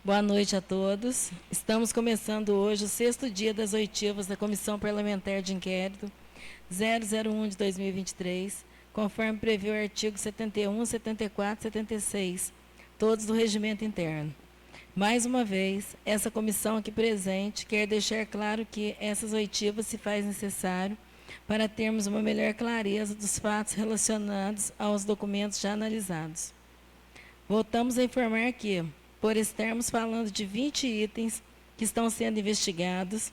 Boa noite a todos. Estamos começando hoje o 6º dia das oitivas da Comissão Parlamentar de Inquérito 001 de 2023, conforme prevê o artigo 71, 74 e 76, todos do Regimento Interno. Mais uma vez, essa comissão aqui presente quer deixar claro que essas oitivas se faz necessário para termos uma melhor clareza dos fatos relacionados aos documentos já analisados. Voltamos a informar que, por estarmos falando de 20 itens que estão sendo investigados,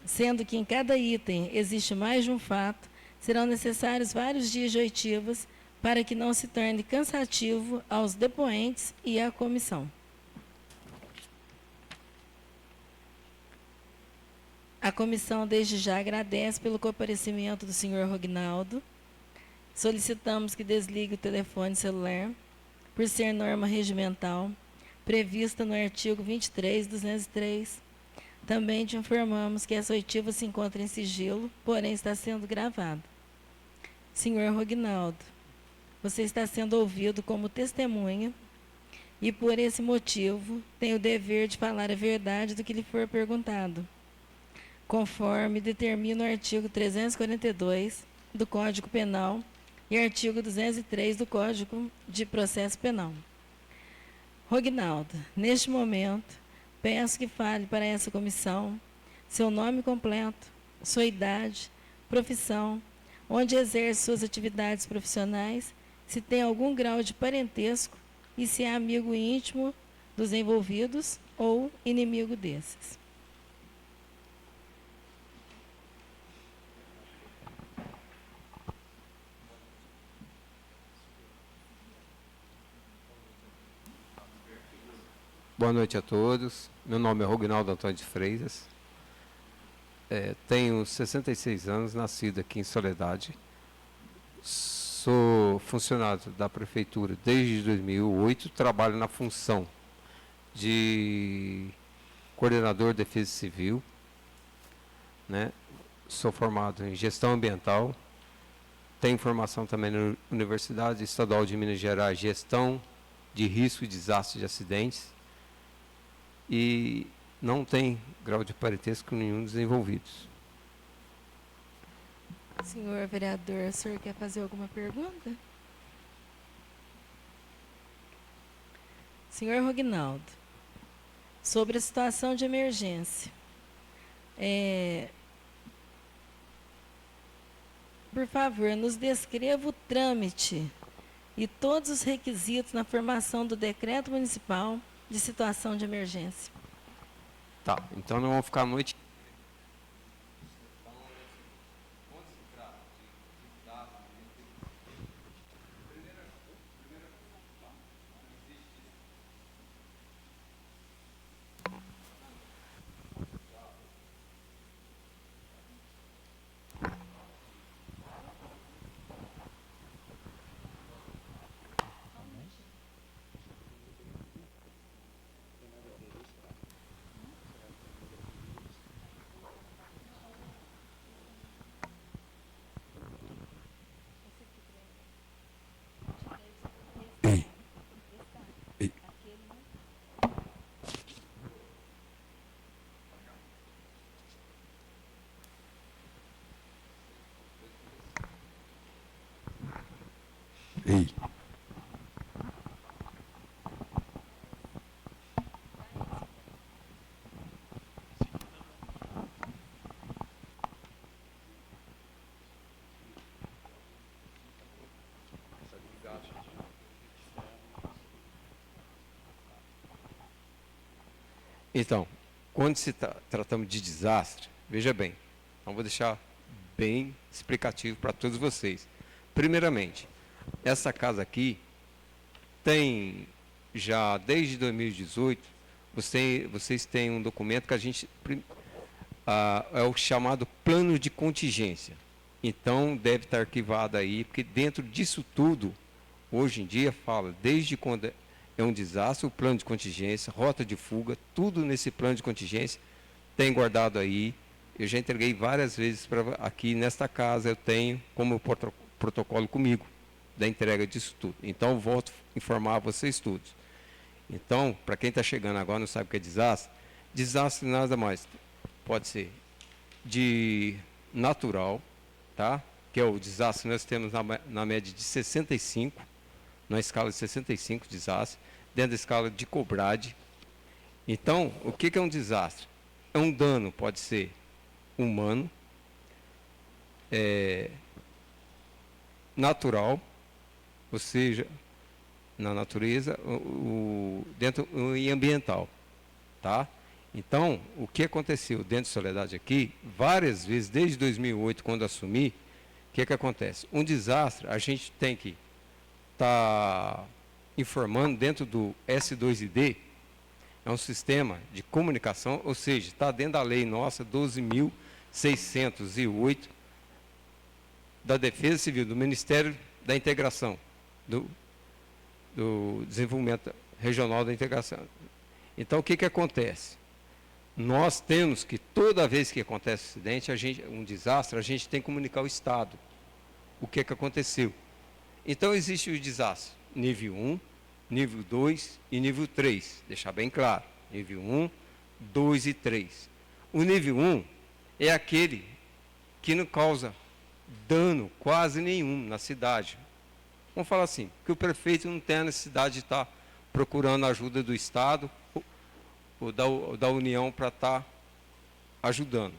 sendo que em cada item existe mais de um fato, serão necessários vários dias de oitivas para que não se torne cansativo aos depoentes e à comissão. A comissão, desde já, agradece pelo comparecimento do senhor Rognaldo. Solicitamos que desligue o telefone celular, por ser norma regimental, prevista no artigo 23.203. Também te informamos que essa oitiva se encontra em sigilo, porém está sendo gravada. Senhor Rognaldo, você está sendo ouvido como testemunha e, por esse motivo, tem o dever de falar a verdade do que lhe for perguntado, conforme determina o artigo 342 do Código Penal e artigo 203 do Código de Processo Penal. Rognaldo, neste momento, peço que fale para essa comissão seu nome completo, sua idade, profissão, onde exerce suas atividades profissionais, se tem algum grau de parentesco e se é amigo íntimo dos envolvidos ou inimigo desses. Boa noite a todos. Meu nome é Rognaldo Antônio de Freitas. Tenho 66 anos, nascido aqui em Soledade. Sou funcionário da Prefeitura desde 2008. Trabalho na função de coordenador de defesa civil. Sou formado em gestão ambiental. Tenho formação também na Universidade Estadual de Minas Gerais, gestão de risco e desastre de acidentes. E não tem grau de parentesco com nenhum dos envolvidos. Senhor vereador, o senhor quer fazer alguma pergunta? Senhor Rognaldo, sobre a situação de emergência, por favor, nos descreva o trâmite e todos os requisitos na formação do decreto municipal de situação de emergência. Tá, então não vamos ficar a noite. Ei. Então, quando se tratamos de desastre, veja bem, então vou deixar bem explicativo para todos vocês. Primeiramente, essa casa aqui tem já desde 2018, vocês têm um documento que a gente é o chamado plano de contingência. Então deve estar arquivado aí, porque dentro disso tudo, hoje em dia fala desde quando é um desastre, o plano de contingência, rota de fuga, tudo nesse plano de contingência tem guardado aí. Eu já entreguei várias vezes aqui nesta casa, eu tenho como protocolo comigo da entrega disso tudo. Então, volto a informar a vocês todos. Então, para quem está chegando agora não sabe o que é desastre, desastre nada mais pode ser de natural, tá? Que é o desastre que nós temos na média de 65, na escala de 65 desastres, dentro da escala de Cobrade. Então, o que é um desastre? É um dano, pode ser humano, natural, ou seja, na natureza, dentro e ambiental, tá? Então, o que aconteceu dentro de Soledade aqui, várias vezes, desde 2008, quando assumi, o que acontece? Um desastre, a gente tem que estar informando dentro do S2ID, é um sistema de comunicação, ou seja, está dentro da lei nossa 12.608, da Defesa Civil, do Ministério da Integração, do Desenvolvimento Regional da Integração. Então, o que acontece? Nós temos que, toda vez que acontece um acidente, um desastre, a gente tem que comunicar ao Estado o que aconteceu. Então, existe o desastre nível 1, nível 2 e nível 3. Deixar bem claro. Nível 1, 2 e 3. O nível 1 é aquele que não causa dano quase nenhum na cidade. Vamos falar assim, que o prefeito não tem a necessidade de estar procurando a ajuda do Estado ou da União para estar ajudando.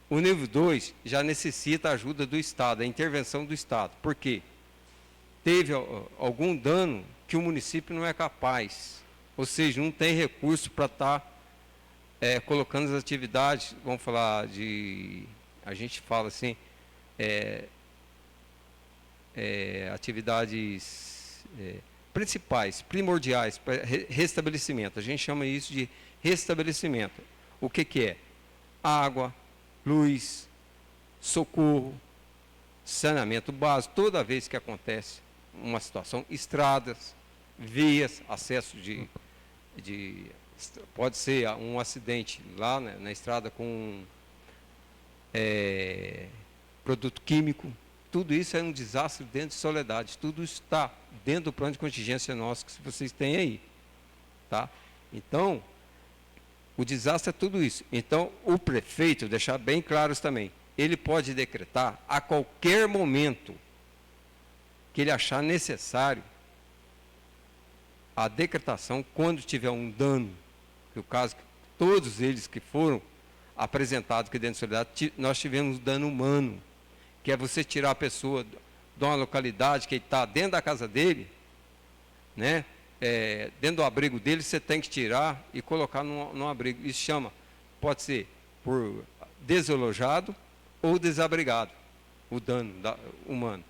O nível 2 já necessita a ajuda do Estado, a intervenção do Estado. Por quê? Teve algum dano que o município não é capaz, ou seja, não tem recurso para estar colocando as atividades, vamos falar a gente fala assim, atividades principais, primordiais para restabelecimento. A gente chama isso de restabelecimento. O que é? Água, luz, socorro, saneamento básico. Toda vez que acontece uma situação, estradas, vias, acesso pode ser um acidente lá, né, na estrada com produto químico. Tudo isso é um desastre dentro de Soledade. Tudo está dentro do plano de contingência nosso que vocês têm aí. Tá? Então, o desastre é tudo isso. Então, o prefeito, deixar bem claro isso também, ele pode decretar a qualquer momento que ele achar necessário a decretação quando tiver um dano, que o caso, todos eles que foram apresentados aqui dentro de Soledade, nós tivemos dano humano, que é você tirar a pessoa de uma localidade que está dentro da casa dele, né? Dentro do abrigo dele, você tem que tirar e colocar num abrigo. Isso chama, pode ser por desalojado ou desabrigado, o dano humano.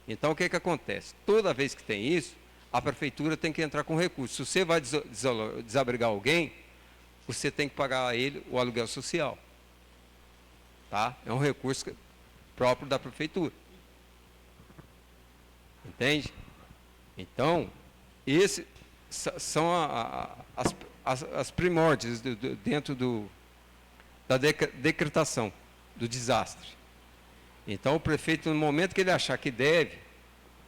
Então, o que acontece? Toda vez que tem isso, a prefeitura tem que entrar com recurso. Se você vai desabrigar alguém, você tem que pagar a ele o aluguel social. Tá? É um recurso próprio da prefeitura. Entende? Então, esses são as primórdias dentro da decretação do desastre. Então, o prefeito, no momento que ele achar que deve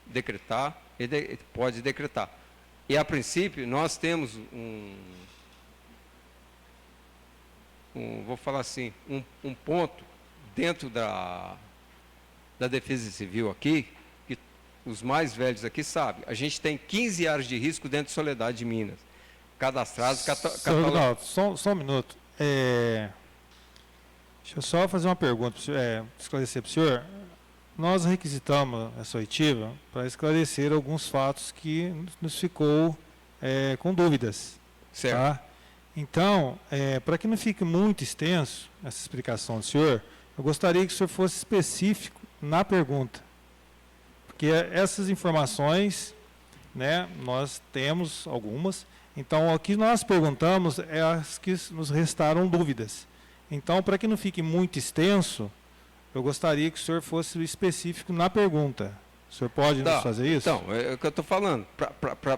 decretar, ele pode decretar. E, a princípio, nós temos vou falar assim, um ponto dentro da Defesa Civil aqui, que os mais velhos aqui sabem. A gente tem 15 áreas de risco dentro de Soledade de Minas, cadastrados. Só um minuto. Deixa eu só fazer uma pergunta, esclarecer para o senhor. Nós requisitamos essa oitiva para esclarecer alguns fatos que nos ficou com dúvidas. Certo. Tá? Então, para que não fique muito extenso essa explicação do senhor, eu gostaria que o senhor fosse específico na pergunta. Porque essas informações, né, nós temos algumas. Então, o que nós perguntamos é as que nos restaram dúvidas. Então, para que não fique muito extenso, eu gostaria que o senhor fosse específico na pergunta. O senhor pode nos fazer isso? Então, é o que eu estou falando.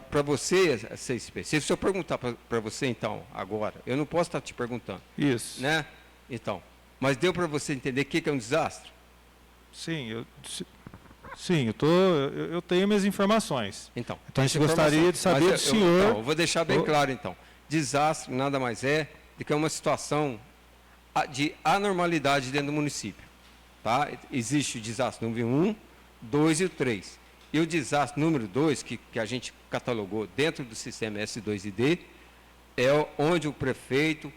Para você ser específico, se eu perguntar para você, então, agora, eu não posso estar te perguntando. Isso. Né? Então, mas deu para você entender o que é um desastre? Sim, Sim, eu tenho minhas informações. Então a gente essa gostaria de saber do mas senhor... Então, eu vou deixar bem claro, então. Desastre nada mais é do que uma situação de anormalidade dentro do município. Tá? Existe o desastre número 1, 2 e o 3. E o desastre número 2, que a gente catalogou dentro do sistema S2ID, é onde o prefeito,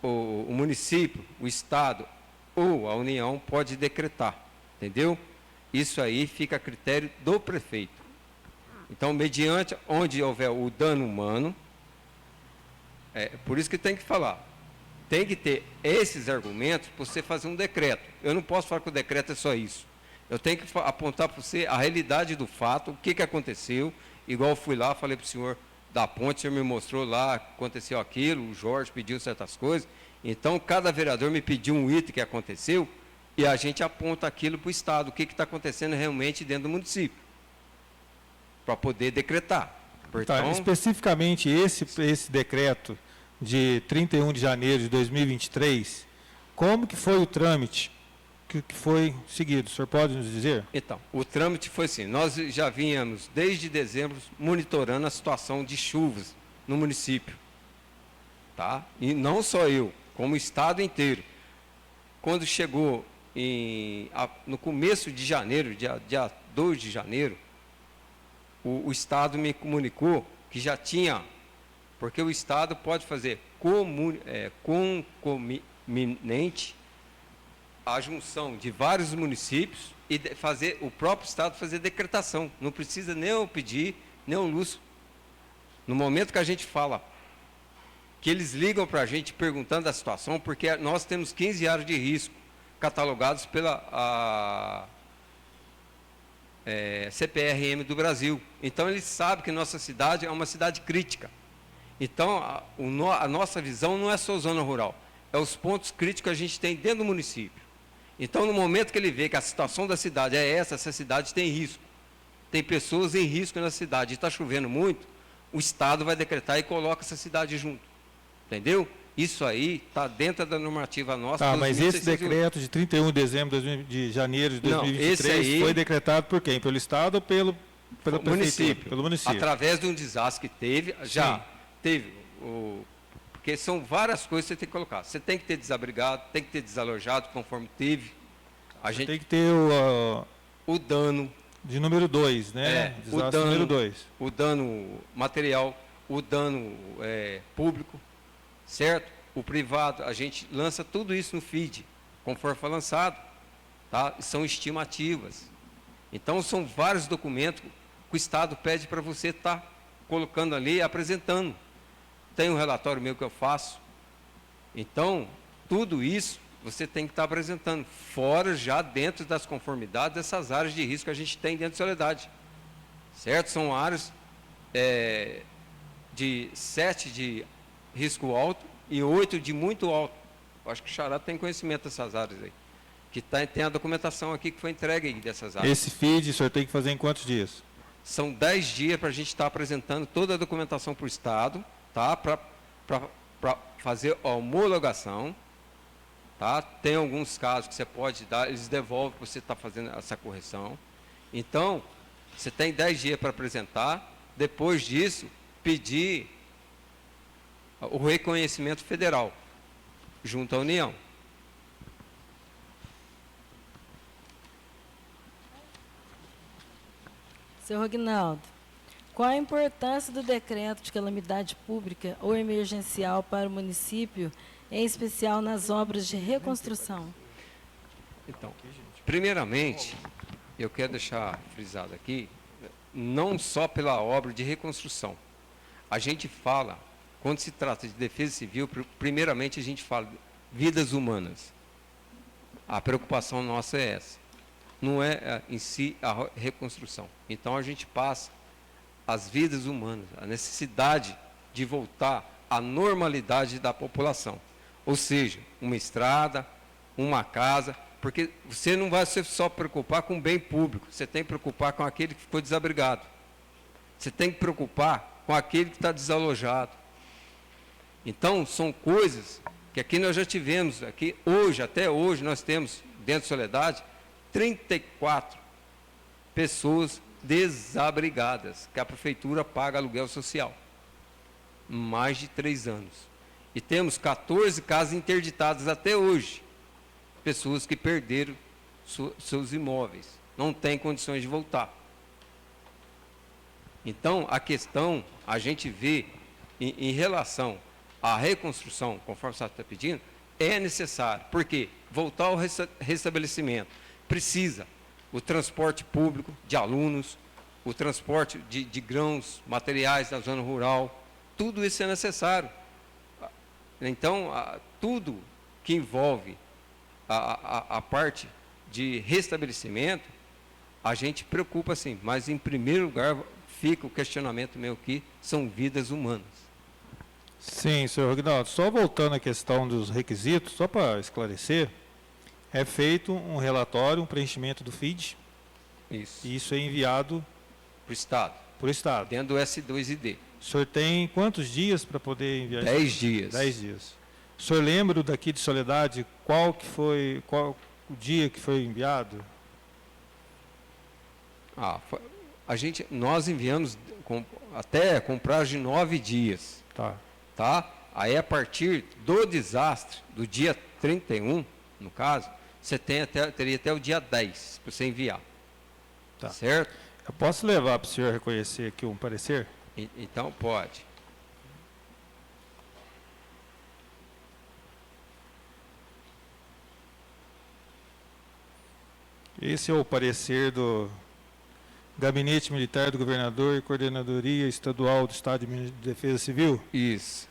o município, o Estado ou a União pode decretar. Entendeu? Isso aí fica a critério do prefeito. Então, mediante onde houver o dano humano, por isso que tem que falar. Tem que ter esses argumentos para você fazer um decreto. Eu não posso falar que o decreto é só isso. Eu tenho que apontar para você a realidade do fato, o que aconteceu. Igual eu fui lá, falei para o senhor da ponte, o senhor me mostrou lá, aconteceu aquilo, o Jorge pediu certas coisas. Então, cada vereador me pediu um item que aconteceu e a gente aponta aquilo para o Estado, o que está acontecendo realmente dentro do município, para poder decretar. Então, especificamente esse decreto de 31 de janeiro de 2023, como que foi o trâmite que foi seguido? O senhor pode nos dizer? Então, o trâmite foi assim, nós já vínhamos desde dezembro monitorando a situação de chuvas no município. Tá? E não só eu, como o estado inteiro. Quando chegou no começo de janeiro, dia 2 de janeiro, o estado me comunicou que já tinha, porque o estado pode fazer concomitante a junção de vários municípios e fazer o próprio estado fazer decretação. Não precisa nem eu pedir, nem o Lúcio. No momento que a gente fala, que eles ligam para a gente perguntando a situação, porque nós temos 15 áreas de risco catalogados pela CPRM do Brasil. Então, eles sabem que nossa cidade é uma cidade crítica. Então, a nossa visão não é só zona rural, é os pontos críticos que a gente tem dentro do município. Então, no momento que ele vê que a situação da cidade é essa cidade tem risco, tem pessoas em risco na cidade, e está chovendo muito, o Estado vai decretar e coloca essa cidade junto. Entendeu? Isso aí está dentro da normativa nossa. Tá, mas esse decreto de 31 de janeiro de 2023 foi decretado por quem? Pelo Estado ou pelo município? Pelo município. Através de um desastre que teve, já teve porque são várias coisas que você tem que colocar. Você tem que ter desabrigado, tem que ter desalojado, conforme teve. Tem que ter o dano. De número 2, né? Desastre número 2. O dano material, o dano público, certo? O privado, a gente lança tudo isso no feed, conforme foi lançado. Tá? São estimativas. Então, são vários documentos que o Estado pede para você estar colocando ali e apresentando. Tem um relatório meu que eu faço. Então, tudo isso você tem que estar apresentando, fora já dentro das conformidades dessas áreas de risco que a gente tem dentro de Soledade. Certo? São áreas de 7 de risco alto e 8 de muito alto. Eu acho que o Xará tem conhecimento dessas áreas aí. Que tem a documentação aqui que foi entregue aí dessas áreas. Esse feed o senhor tem que fazer em quantos dias? São 10 dias para a gente estar apresentando toda a documentação para o Estado, tá? Para fazer a homologação. Tá? Tem alguns casos que você pode dar, eles devolvem para você estar fazendo essa correção. Então, você tem 10 dias para apresentar. Depois disso, pedir o reconhecimento federal junto à União. Seu Rognaldo, qual a importância do decreto de calamidade pública ou emergencial para o município, em especial nas obras de reconstrução? Então, primeiramente, eu quero deixar frisado aqui, não só pela obra de reconstrução. A gente fala, quando se trata de defesa civil, primeiramente a gente fala de vidas humanas. A preocupação nossa é essa. Não é em si a reconstrução. Então a gente passa as vidas humanas, a necessidade de voltar à normalidade da população. Ou seja, uma estrada, uma casa, porque você não vai só preocupar com o bem público, você tem que preocupar com aquele que ficou desabrigado. Você tem que preocupar com aquele que está desalojado. Então, são coisas que aqui nós já tivemos, aqui hoje, até hoje, nós temos, dentro de Soledade, 34 pessoas desabrigadas, que a prefeitura paga aluguel social. Mais de 3 anos. E temos 14 casas interditadas até hoje. Pessoas que perderam seus imóveis. Não têm condições de voltar. Então, a questão, a gente vê, em relação à reconstrução, conforme você está pedindo, é necessário. Por quê? Voltar ao restabelecimento. Precisa o transporte público de alunos, o transporte de grãos, materiais da zona rural, tudo isso é necessário. Então, tudo que envolve a parte de restabelecimento, a gente preocupa sim, mas em primeiro lugar fica o questionamento meu aqui, são vidas humanas. Sim, senhor Rognaldo. Só voltando à questão dos requisitos, só para esclarecer, é feito um relatório, um preenchimento do FID, Isso. e isso é enviado Para o Estado, para o Estado. dentro do S2ID. O senhor tem quantos dias para poder enviar 10 dias. 10 dias. O senhor lembra daqui de Soledade qual o dia que foi enviado? Nós enviamos até com prazo de 9 dias. Tá? Aí, a partir do desastre, do dia 31, no caso, você teria até o dia 10 para você enviar. Tá. Certo? Eu posso levar para o senhor reconhecer aqui um parecer? Então, pode. Esse é o parecer do Gabinete Militar do Governador e Coordenadoria Estadual do Estado de Defesa Civil? Isso.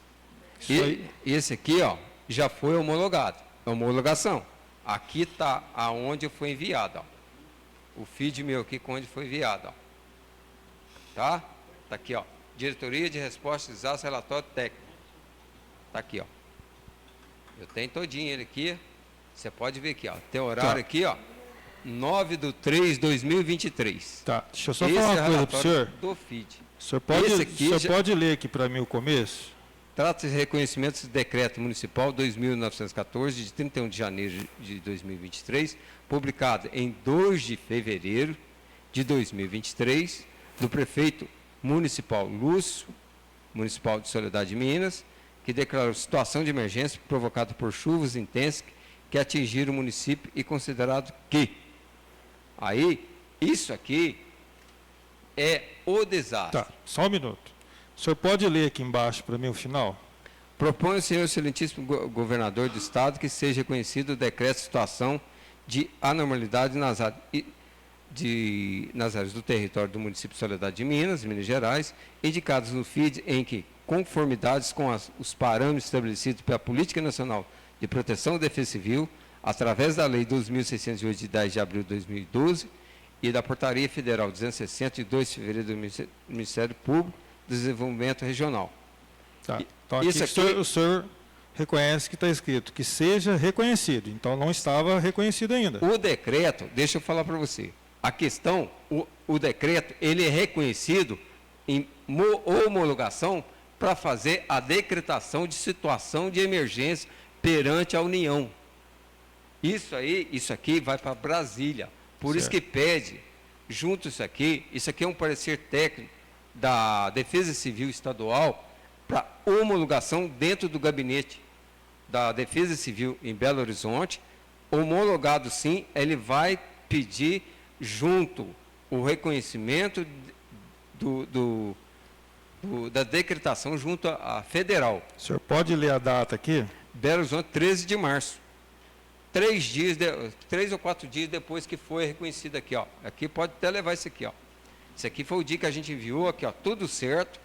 Isso aí. Esse aqui, ó, já foi homologado. Homologação. Aqui está aonde foi enviado, ó. O feed meu aqui, onde foi enviado, ó. Tá? Tá aqui, ó. Diretoria de Resposta a Desastre, relatório técnico. Tá aqui, ó. Eu tenho todinho ele aqui. Você pode ver aqui, ó. Tem horário aqui, ó. 9/3/2023. Tá. Deixa eu só falar uma coisa para o senhor. Do FID. O senhor pode ler aqui para mim o começo? Trata-se de reconhecimento do Decreto Municipal 2.914, de 31 de janeiro de 2023, publicado em 2 de fevereiro de 2023, do prefeito municipal Lúcio, municipal de Soledade de Minas, que declarou situação de emergência provocada por chuvas intensas que atingiram o município e considerado que... Aí, isso aqui é o desastre. Tá, só um minuto. O senhor pode ler aqui embaixo para mim o final? Propõe o senhor excelentíssimo governador do Estado que seja reconhecido o decreto de situação de anormalidade nas áreas do território do município de Soledade de Minas, Minas Gerais, indicados no FID em que, conformidades com os parâmetros estabelecidos pela Política Nacional de Proteção e Defesa Civil, através da Lei 2.608, de 10 de abril de 2012, e da Portaria Federal 260, de 2 de fevereiro do Ministério Público do Desenvolvimento Regional. Tá. Então, aqui o senhor reconhece que está escrito que seja reconhecido. Então, não estava reconhecido ainda. O decreto, deixa eu falar para você, a questão, o decreto, ele é reconhecido em homologação para fazer a decretação de situação de emergência perante a União. Isso aqui vai para Brasília. Por certo. Isso que pede, junto isso aqui é um parecer técnico da Defesa Civil Estadual para homologação dentro do gabinete da Defesa Civil em Belo Horizonte. Homologado sim, ele vai pedir junto o reconhecimento da decretação junto à federal. O senhor pode ler a data aqui? Belo Horizonte, 13 de março. 3 ou 4 dias depois que foi reconhecido aqui, ó. Aqui pode até levar isso aqui, ó. Isso aqui foi o dia que a gente enviou, aqui, ó, tudo certo,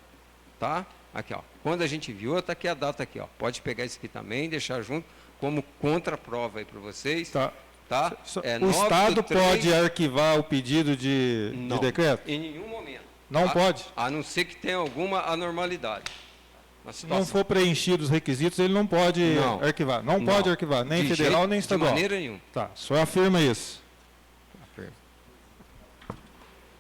tá? Aqui, ó. Quando a gente enviou, tá aqui a data aqui, ó. Pode pegar isso aqui também, deixar junto como contraprova aí para vocês. Tá. Tá? O Estado pode arquivar o pedido de decreto? Em nenhum momento. Não pode? A não ser que tenha alguma anormalidade. Se não for preenchido os requisitos, ele não pode arquivar. Não pode arquivar, nem federal, nem estadual. De maneira nenhuma. Tá, o senhor afirma isso. Afirma.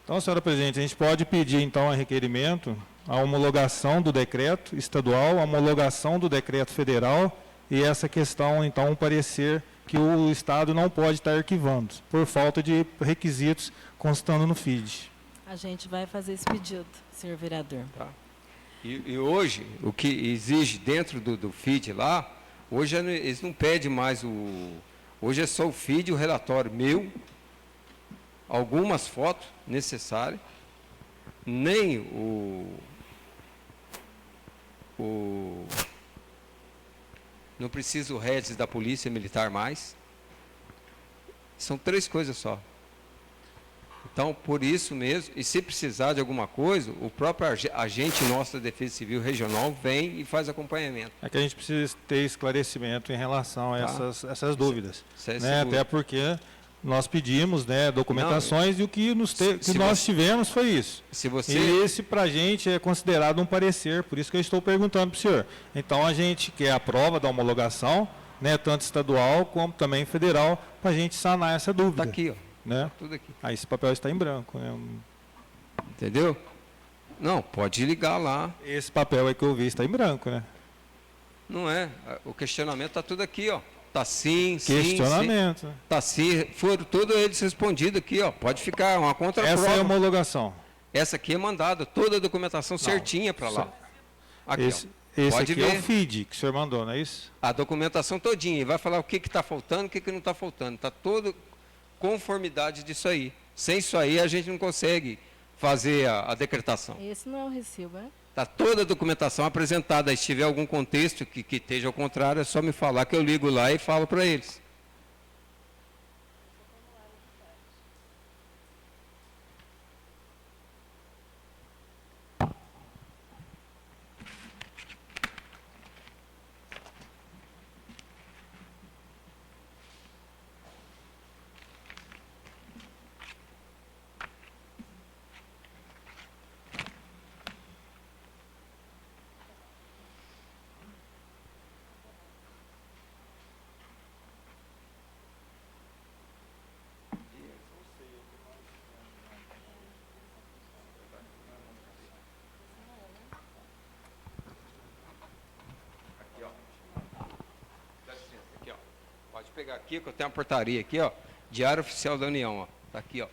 Então, senhora presidente, a gente pode pedir, então, a requerimento, a homologação do decreto estadual, a homologação do decreto federal e essa questão, então, um parecer que o Estado não pode estar arquivando, por falta de requisitos constando no FID. A gente vai fazer esse pedido, senhor vereador. Tá? E hoje, o que exige dentro do FID lá, hoje eles não pedem mais o... Hoje é só o FID, o relatório meu, algumas fotos necessárias, nem não precisa o REDS da Polícia Militar mais. São 3 coisas só. Então, por isso mesmo, e se precisar de alguma coisa, o próprio agente nosso da Defesa Civil Regional vem e faz acompanhamento. É que a gente precisa ter esclarecimento em relação a essas dúvidas. Isso é né? seguro. Até porque nós pedimos, né, documentações e o que, nós tivemos foi isso. Se você... E esse, para a gente, é considerado um parecer, por isso que eu estou perguntando para o senhor. Então, a gente quer a prova da homologação, né, tanto estadual como também federal, para a gente sanar essa dúvida. Está aqui, ó. Né? Tudo aqui. Aí esse papel está em branco. Né? Entendeu? Não, pode ligar lá. Esse papel aí que eu vi está em branco, né? Não é. O questionamento está tudo aqui, ó. Está sim, questionamento. Está sim. Foram todos eles respondidos aqui, ó. Pode ficar uma contraprova. Essa é a homologação. Essa aqui é mandada, toda a documentação certinha para lá. Aqui, esse pode aqui ver. é o FID que o senhor mandou, não é isso? A documentação todinha. E vai falar o que está faltando, o que não está faltando. Está todo conformidade disso aí. Sem isso aí, a gente não consegue fazer a decretação. Esse não é o recibo, né? Está toda a documentação apresentada. Se tiver algum contexto que esteja ao contrário, é só me falar que eu ligo lá e falo para eles. Pode pegar aqui, que eu tenho uma portaria aqui, ó. Diário Oficial da União, ó. Tá aqui, ó.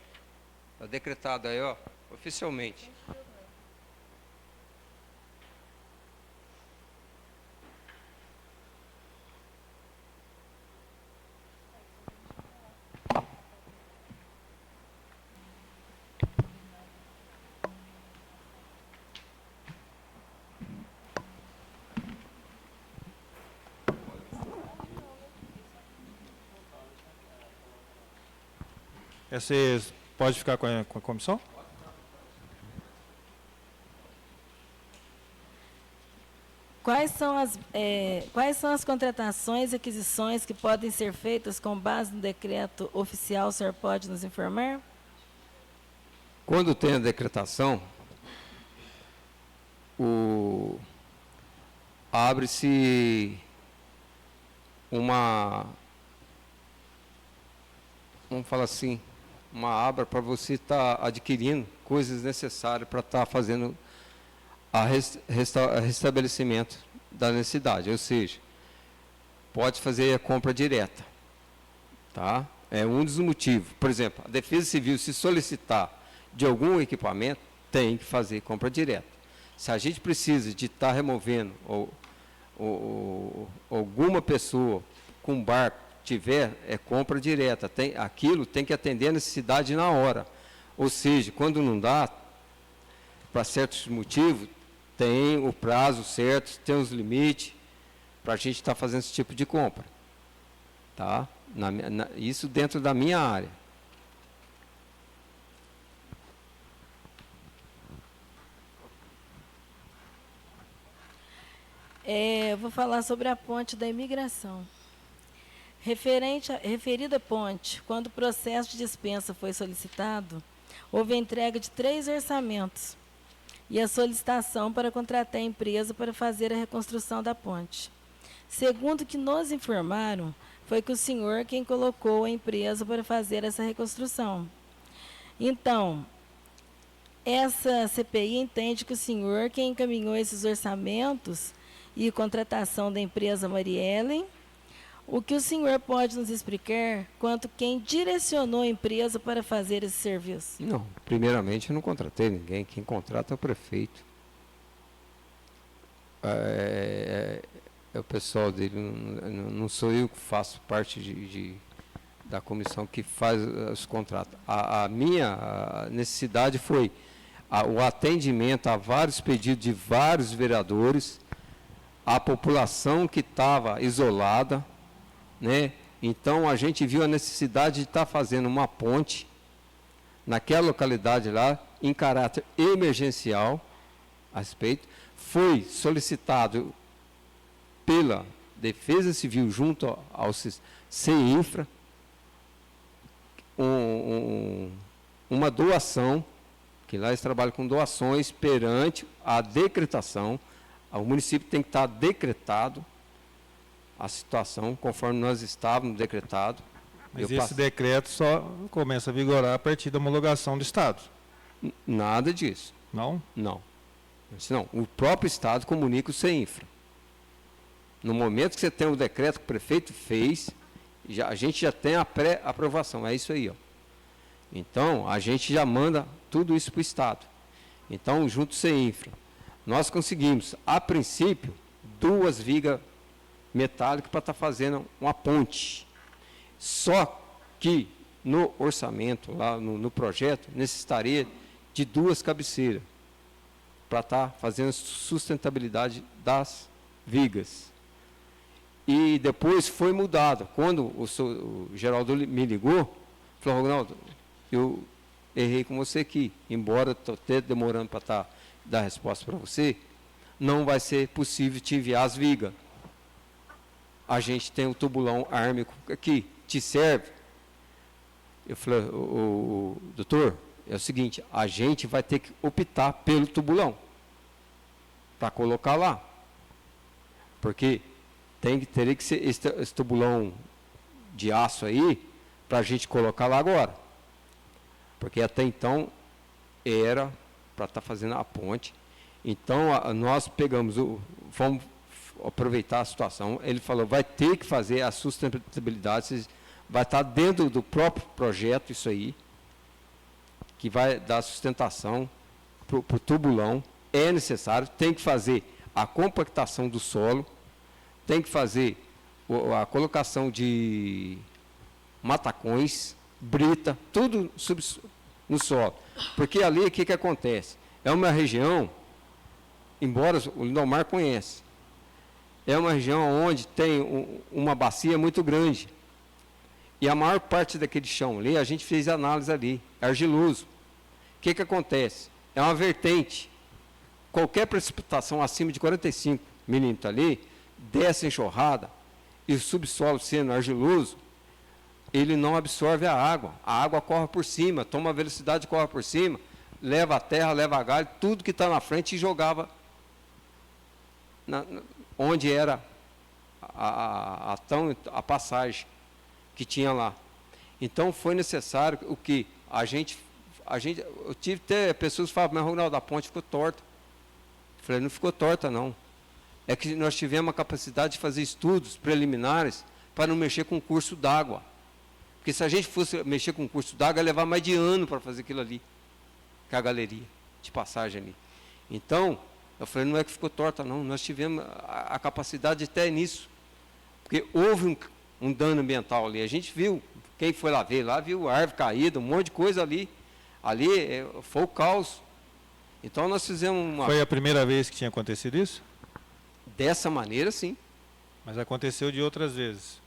Tá decretado aí, ó, oficialmente. Vocês pode ficar com a comissão? Quais são as contratações e aquisições que podem ser feitas com base no decreto oficial? O senhor pode nos informar? Quando tem a decretação, abre-se uma, vamos falar assim, uma aba para você estar adquirindo coisas necessárias para estar fazendo restabelecimento da necessidade, ou seja, pode fazer a compra direta, tá? É um dos motivos. Por exemplo, a Defesa Civil, se solicitar de algum equipamento, tem que fazer compra direta. Se a gente precisa de estar removendo ou alguma pessoa com barco tiver, é compra direta. Aquilo tem que atender a necessidade na hora. Ou seja, quando não dá, para certos motivos, tem o prazo certo, tem os limites para a gente estar fazendo esse tipo de compra. Tá? Isso dentro da minha área. Eu vou falar sobre a ponte da imigração. Referida ponte, quando o processo de dispensa foi solicitado, houve a entrega de 3 orçamentos e a solicitação para contratar a empresa para fazer a reconstrução da ponte. Segundo o que nos informaram, foi que o senhor quem colocou a empresa para fazer essa reconstrução. Então, essa CPI entende que o senhor quem encaminhou esses orçamentos e contratação da empresa Mariellen, O que o senhor pode nos explicar quanto quem direcionou a empresa para fazer esse serviço? Não, primeiramente eu não contratei ninguém, quem contrata é o prefeito. É o pessoal dele, não sou eu que faço parte da comissão que faz os contratos. A minha necessidade foi o atendimento a vários pedidos de vários vereadores, a população que estava isolada, né? Então a gente viu a necessidade de estar fazendo uma ponte naquela localidade lá, em caráter emergencial, a respeito. Foi solicitado pela Defesa Civil junto ao CEINFRA uma doação, que lá eles trabalham com doações perante a decretação. O município tem que estar decretado a situação, conforme nós estávamos decretado. Mas esse decreto só começa a vigorar a partir da homologação do Estado. Nada disso. Não? Não. Não. O próprio Estado comunica o CEINFRA. No momento que você tem o decreto que o prefeito fez, a gente já tem a pré-aprovação. É isso aí, ó. Então, a gente já manda tudo isso para o Estado. Então, junto ao CEINFRA, nós conseguimos, a princípio, 2 vigas metálicas para estar fazendo uma ponte. Só que no orçamento, lá no projeto, necessitaria de 2 cabeceiras para estar fazendo sustentabilidade das vigas. E depois foi mudado. Quando o Geraldo me ligou, falou: Ronaldo, eu errei com você aqui, embora estou até demorando para dar resposta para você, não vai ser possível te enviar as vigas. A gente tem o tubulão ármico aqui, te serve? Eu falei: doutor, é o seguinte, a gente vai ter que optar pelo tubulão para colocar lá, porque teria que ser esse tubulão de aço aí para a gente colocar lá agora, porque até então era para estar fazendo a ponte. Então nós pegamos vamos aproveitar a situação. Ele falou: vai ter que fazer a sustentabilidade, vai estar dentro do próprio projeto isso aí, que vai dar sustentação para o tubulão. É necessário, tem que fazer a compactação do solo, tem que fazer a colocação de matacões, brita, tudo no solo. Porque ali, o que acontece? É uma região, embora o Lindomar conhece, é uma região onde tem uma bacia muito grande. E a maior parte daquele chão ali, a gente fez análise ali, é argiloso. O que acontece? É uma vertente. Qualquer precipitação acima de 45 milímetros ali, dessa enxurrada, e o subsolo sendo argiloso, ele não absorve a água corre por cima, toma velocidade e corre por cima, leva a terra, leva a galho, tudo que está na frente e jogava onde era a passagem que tinha lá. Então foi necessário o que eu tive até pessoas que falavam: mas Ronaldo, a ponte ficou torta. Eu falei: não ficou torta não, é que nós tivemos a capacidade de fazer estudos preliminares para não mexer com o curso d'água, porque se a gente fosse mexer com o curso d'água, ia levar mais de ano para fazer aquilo ali, que é a galeria de passagem ali. Então eu falei: não é que ficou torta não, nós tivemos a capacidade até nisso, porque houve um dano ambiental ali. A gente viu, quem foi lá ver, lá viu árvore caída, um monte de coisa ali. Ali foi o caos. Então nós fizemos uma... Foi a primeira vez que tinha acontecido isso? Dessa maneira, sim. Mas aconteceu de outras vezes?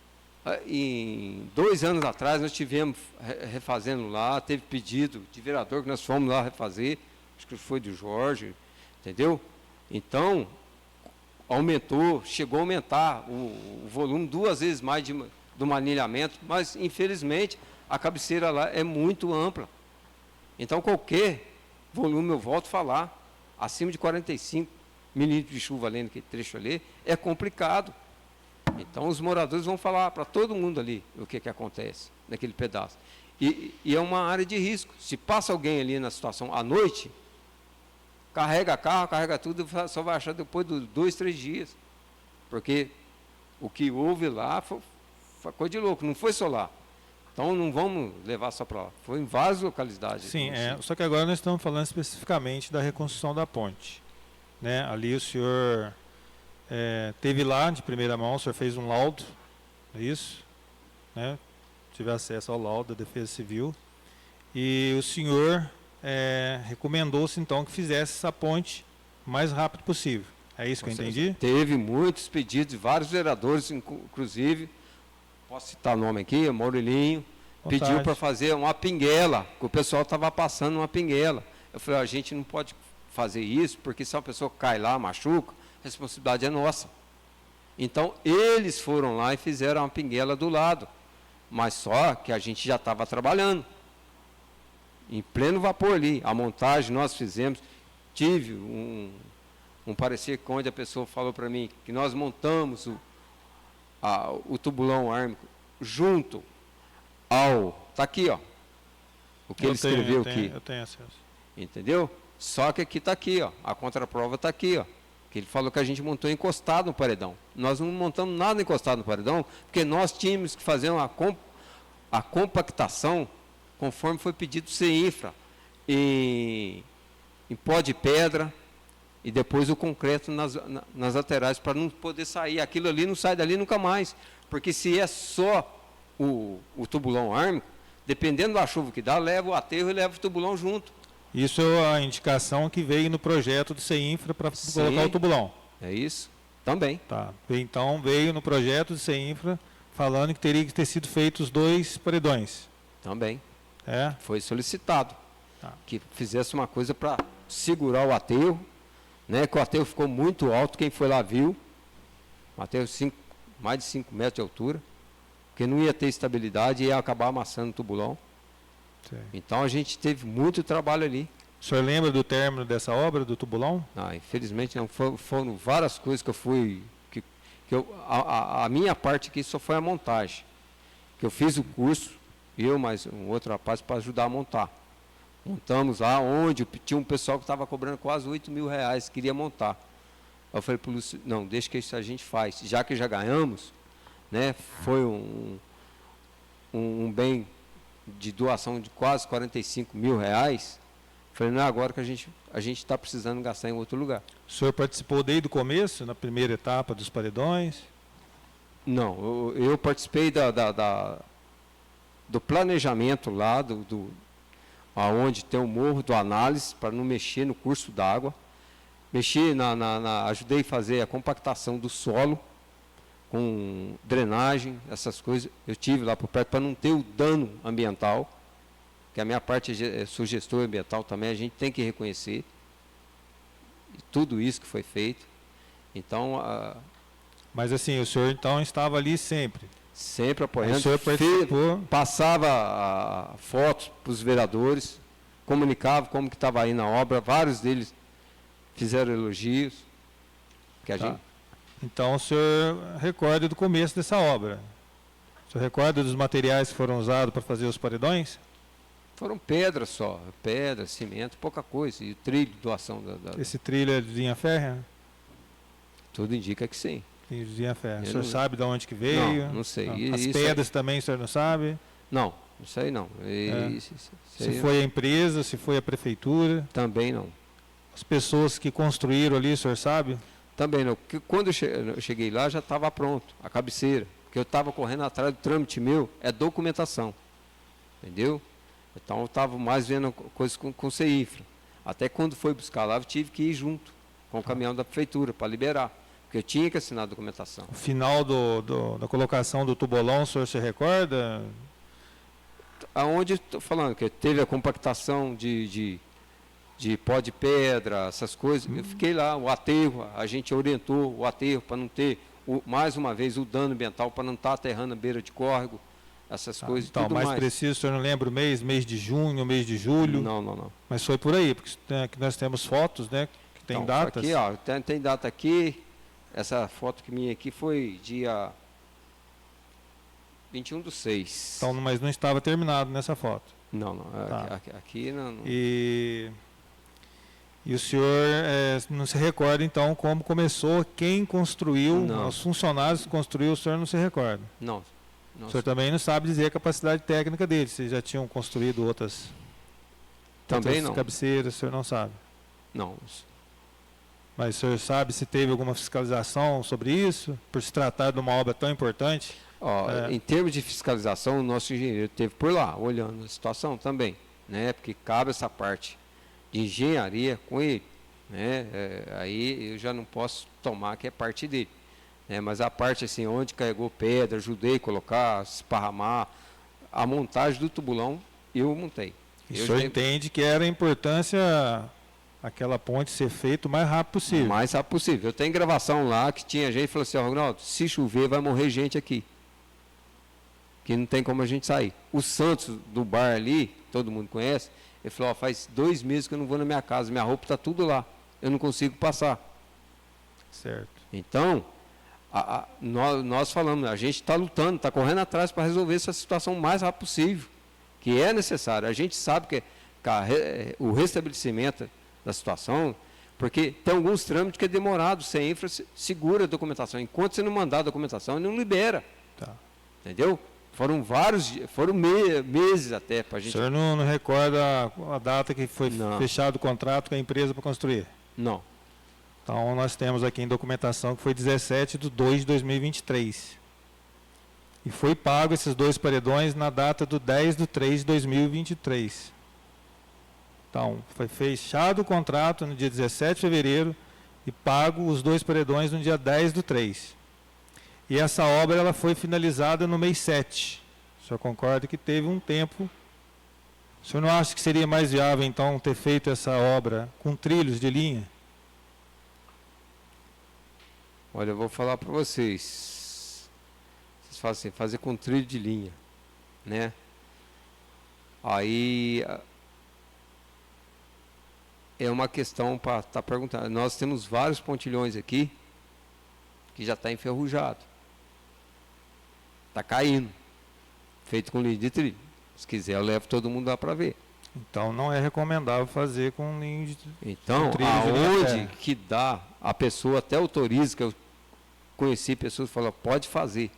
Em 2 anos atrás nós tivemos refazendo lá, teve pedido de vereador que nós fomos lá refazer, acho que foi do Jorge, entendeu? Então, aumentou, chegou a aumentar o volume 2 vezes mais do manilhamento, mas infelizmente a cabeceira lá é muito ampla. Então qualquer volume, eu volto a falar, acima de 45 milímetros de chuva ali naquele trecho ali, é complicado. Então os moradores vão falar para todo mundo ali o que acontece naquele pedaço. E é uma área de risco. Se passa alguém ali na situação à noite, carrega carro, carrega tudo, só vai achar depois de 2, 3 dias. Porque o que houve lá foi coisa de louco, não foi só lá. Então não vamos levar só para lá. Foi em várias localidades. Sim, só que agora nós estamos falando especificamente da reconstrução da ponte. Né? Ali o senhor teve lá de primeira mão, o senhor fez um laudo, é isso? Né? Tive acesso ao laudo da Defesa Civil. E o senhor recomendou-se então que fizesse essa ponte o mais rápido possível. É isso que eu entendi? Teve muitos pedidos de vários vereadores, inclusive, posso citar o nome aqui, o Maurilinho, pediu para fazer uma pinguela, que o pessoal estava passando uma pinguela. Eu falei, a gente não pode fazer isso, porque se uma pessoa cai lá, machuca, a responsabilidade é nossa. Então, eles foram lá e fizeram uma pinguela do lado, mas só que a gente já estava trabalhando, em pleno vapor ali. A montagem nós fizemos, tive um parecer onde a pessoa falou para mim que nós montamos o tubulão ármico junto ao... Está aqui, ó. O que ele escreveu aqui. Eu tenho acesso. Entendeu? Só que aqui está aqui, ó. A contraprova está aqui, ó. Que ele falou que a gente montou encostado no paredão. Nós não montamos nada encostado no paredão, porque nós tínhamos que fazer a compactação conforme foi pedido do CEINFRA, em pó de pedra, e depois o concreto nas laterais, para não poder sair. Aquilo ali não sai dali nunca mais. Porque se é só o tubulão ármico, dependendo da chuva que dá, leva o aterro e leva o tubulão junto. Isso é a indicação que veio no projeto do CEINFRA para colocar o tubulão. É isso, também. Tá. Então veio no projeto do CEINFRA falando que teria que ter sido feitos 2 paredões. Também. Foi solicitado que fizesse uma coisa para segurar o aterro, né, que o aterro ficou muito alto, quem foi lá viu, um aterro mais de 5 metros de altura, porque não ia ter estabilidade e ia acabar amassando o tubulão. Sim. Então a gente teve muito trabalho ali. O senhor lembra do término dessa obra, do tubulão? Infelizmente não, foram várias coisas que eu fui, a minha parte aqui só foi a montagem, que eu fiz o curso, eu mais um outro rapaz para ajudar a montar. Montamos lá onde tinha um pessoal que estava cobrando quase R$8.000, queria montar. Eu falei para o Lúcio, não, deixa que isso a gente faz. Já que já ganhamos, né, foi um bem de doação de quase R$45.000. Falei, não é agora que a gente está precisando gastar em outro lugar. O senhor participou desde o começo, na primeira etapa dos paredões? Não, eu participei do planejamento lá, aonde tem o morro do análise, para não mexer no curso d'água. Ajudei a fazer a compactação do solo, com drenagem, essas coisas. Eu tive lá por perto para não ter o dano ambiental, que a minha parte sou gestor ambiental também, a gente tem que reconhecer tudo isso que foi feito. Então, mas assim, o senhor então estava ali sempre? Sempre apoiando. O senhor participou? Passava fotos para os vereadores, comunicava como que estava aí na obra, vários deles fizeram elogios. Que a gente... Então o senhor recorda do começo dessa obra? O senhor recorda dos materiais que foram usados para fazer os paredões? Foram pedras só, pedra, cimento, pouca coisa. E o trilho, doação Esse trilho é de linha férrea? Tudo indica que sim. De linha férrea. O senhor sabe de onde que veio? Não sei. Não. As pedras também o senhor não sabe? Não, isso aí não. Se foi a empresa, se foi a prefeitura? Também não. As pessoas que construíram ali, o senhor sabe? Também não. Porque quando eu cheguei lá já estava pronto, a cabeceira. Porque eu estava correndo atrás do trâmite meu, é documentação. Entendeu? Então eu estava mais vendo coisas com o CEINFRA. Até quando foi buscar lá, eu tive que ir junto com o caminhão da prefeitura para liberar. Porque eu tinha que assinar a documentação. O final da colocação do tubolão, o senhor se recorda? Aonde estou falando, que teve a compactação de pó de pedra, essas coisas, eu fiquei lá, o aterro, a gente orientou o aterro para não ter, mais uma vez, o dano ambiental, para não estar aterrando a beira de córrego, essas coisas, então, tudo mais mais. Preciso, o senhor não lembra o mês de junho, mês de julho? Não. Mas foi por aí, porque aqui nós temos fotos, né, que tem datas. Aqui, ó, tem data aqui, essa foto que minha aqui foi dia 21/6. Então, mas não estava terminado nessa foto. Não. Aqui não. E o senhor não se recorda, então, como começou, quem construiu, os funcionários que construíram, o senhor não se recorda? Não. O senhor também não sabe dizer a capacidade técnica dele, se já tinham construído Também outras não. cabeceiras, o senhor não sabe. Não. Mas o senhor sabe se teve alguma fiscalização sobre isso, por se tratar de uma obra tão importante? Ó, em termos de fiscalização, o nosso engenheiro esteve por lá, olhando a situação também, né? Porque cabe essa parte de engenharia com ele, né? Aí eu já não posso tomar que é parte dele, né? Mas a parte assim, onde carregou pedra, ajudei a colocar, esparramar, a montagem do tubulão, eu montei. E o senhor entende que era a importância aquela ponte ser feita o mais rápido possível? O mais rápido possível. Eu tenho gravação lá que tinha gente que falou assim, ó, Ronaldo, se chover vai morrer gente aqui. Que não tem como a gente sair. O Santos do bar ali, todo mundo conhece, ele falou, ó, faz 2 meses que eu não vou na minha casa, minha roupa está tudo lá, eu não consigo passar. Certo. Então, nós falamos, a gente está lutando, está correndo atrás para resolver essa situação o mais rápido possível, que é necessário. A gente sabe que o restabelecimento da situação, porque tem alguns trâmites que é demorado, sem infra segura a documentação. Enquanto você não mandar a documentação, ele não libera. Tá. Entendeu? Foram meses até para a gente. O senhor não recorda a data que foi fechado o contrato com a empresa para construir? Não. Então, nós temos aqui em documentação que foi 17/2/2023. E foi pago esses 2 paredões na data do 10/3/2023. Então, foi fechado o contrato no dia 17 de fevereiro e pago os 2 paredões no dia 10/3. E essa obra ela foi finalizada no mês 7. O senhor concorda que teve um tempo? O senhor não acha que seria mais viável, então, ter feito essa obra com trilhos de linha? Olha, eu vou falar para vocês. Vocês falam assim, fazer com trilho de linha, né? Aí é uma questão para estar perguntando. Nós temos vários pontilhões aqui que já está enferrujado. Está caindo. Feito com linha de trilho. Se quiser, eu levo todo mundo lá para ver. Então, não é recomendável fazer com linha de Então, trilho de linha aonde férrea. que dá, a pessoa até autoriza, que eu conheci pessoas que falaram, pode fazer.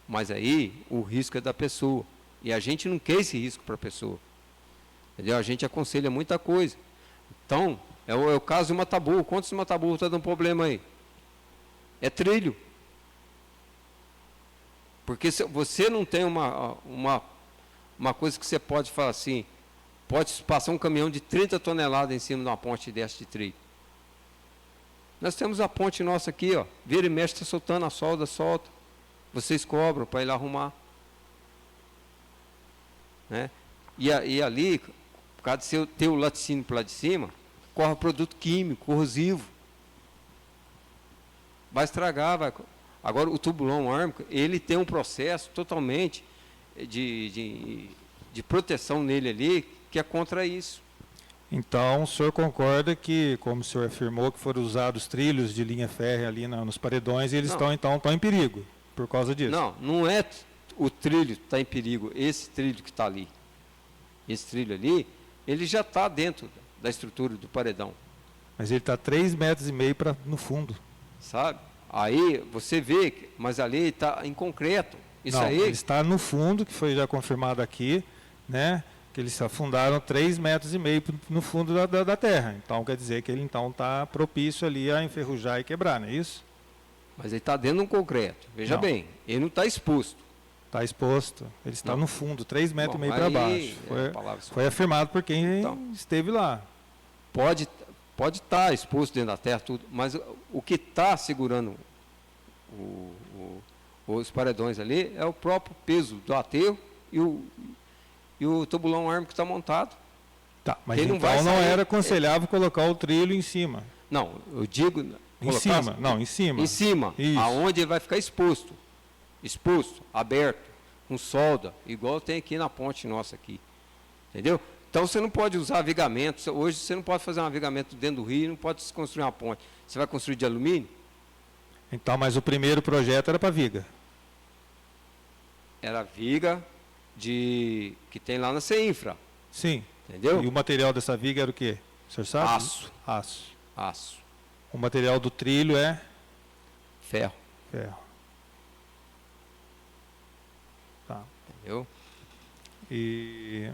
Mas aí, o risco é da pessoa. E a gente não quer esse risco para a pessoa. Entendeu? A gente aconselha muita coisa. Então, é o caso de Mataburro. Quantos Mataburro está dando problema aí? É trilho. Porque se você não tem uma coisa que você pode falar assim, pode passar um caminhão de 30 toneladas em cima de uma ponte dessa de trilho. Nós temos a ponte nossa aqui, ó, vira e mexe, está soltando a solda, solta. Vocês cobram para ir lá arrumar. Né? E ali, por causa de ter o laticínio para lá de cima, corre produto químico, corrosivo. Vai estragar, vai. Agora, o tubulão ármico, ele tem um processo totalmente de proteção nele ali, que é contra isso. Então, o senhor concorda que, como o senhor afirmou, que foram usados trilhos de linha férrea ali nos paredões, e eles estão em perigo, por causa disso? Não é o trilho que está em perigo, esse trilho que está ali. Esse trilho ali, ele já está dentro da estrutura do paredão. Mas ele está 3,5 metros no fundo. Sabe? Aí você vê, mas ali está em concreto. Isso não, aí. Ele está no fundo, que foi já confirmado aqui, né? Que eles afundaram 3,5 metros no fundo da terra. Então quer dizer que ele está propício ali a enferrujar e quebrar, não é isso? Mas ele está dentro de um concreto. Veja bem, ele não está exposto. Está exposto. Ele está no fundo, 3,5 metros para baixo. Foi afirmado por quem esteve lá. Pode estar exposto dentro da terra, tudo, mas o que está segurando os paredões ali é o próprio peso do aterro e o tubulão ármico que está montado. Tá, mas ele então não era aconselhável colocar o trilho em cima. Não, eu digo... Em cima, em cima. Em cima, aonde ele vai ficar exposto, aberto, com solda, igual tem aqui na ponte nossa aqui. Entendeu? Então você não pode usar vigamento. Hoje você não pode fazer um vigamento dentro do rio, não pode construir uma ponte. Você vai construir de alumínio? Então, mas o primeiro projeto era para viga. Era viga que tem lá na CEINFRA. Sim. Entendeu? E o material dessa viga era o quê? O senhor sabe? Aço. O material do trilho é? Ferro. Entendeu? E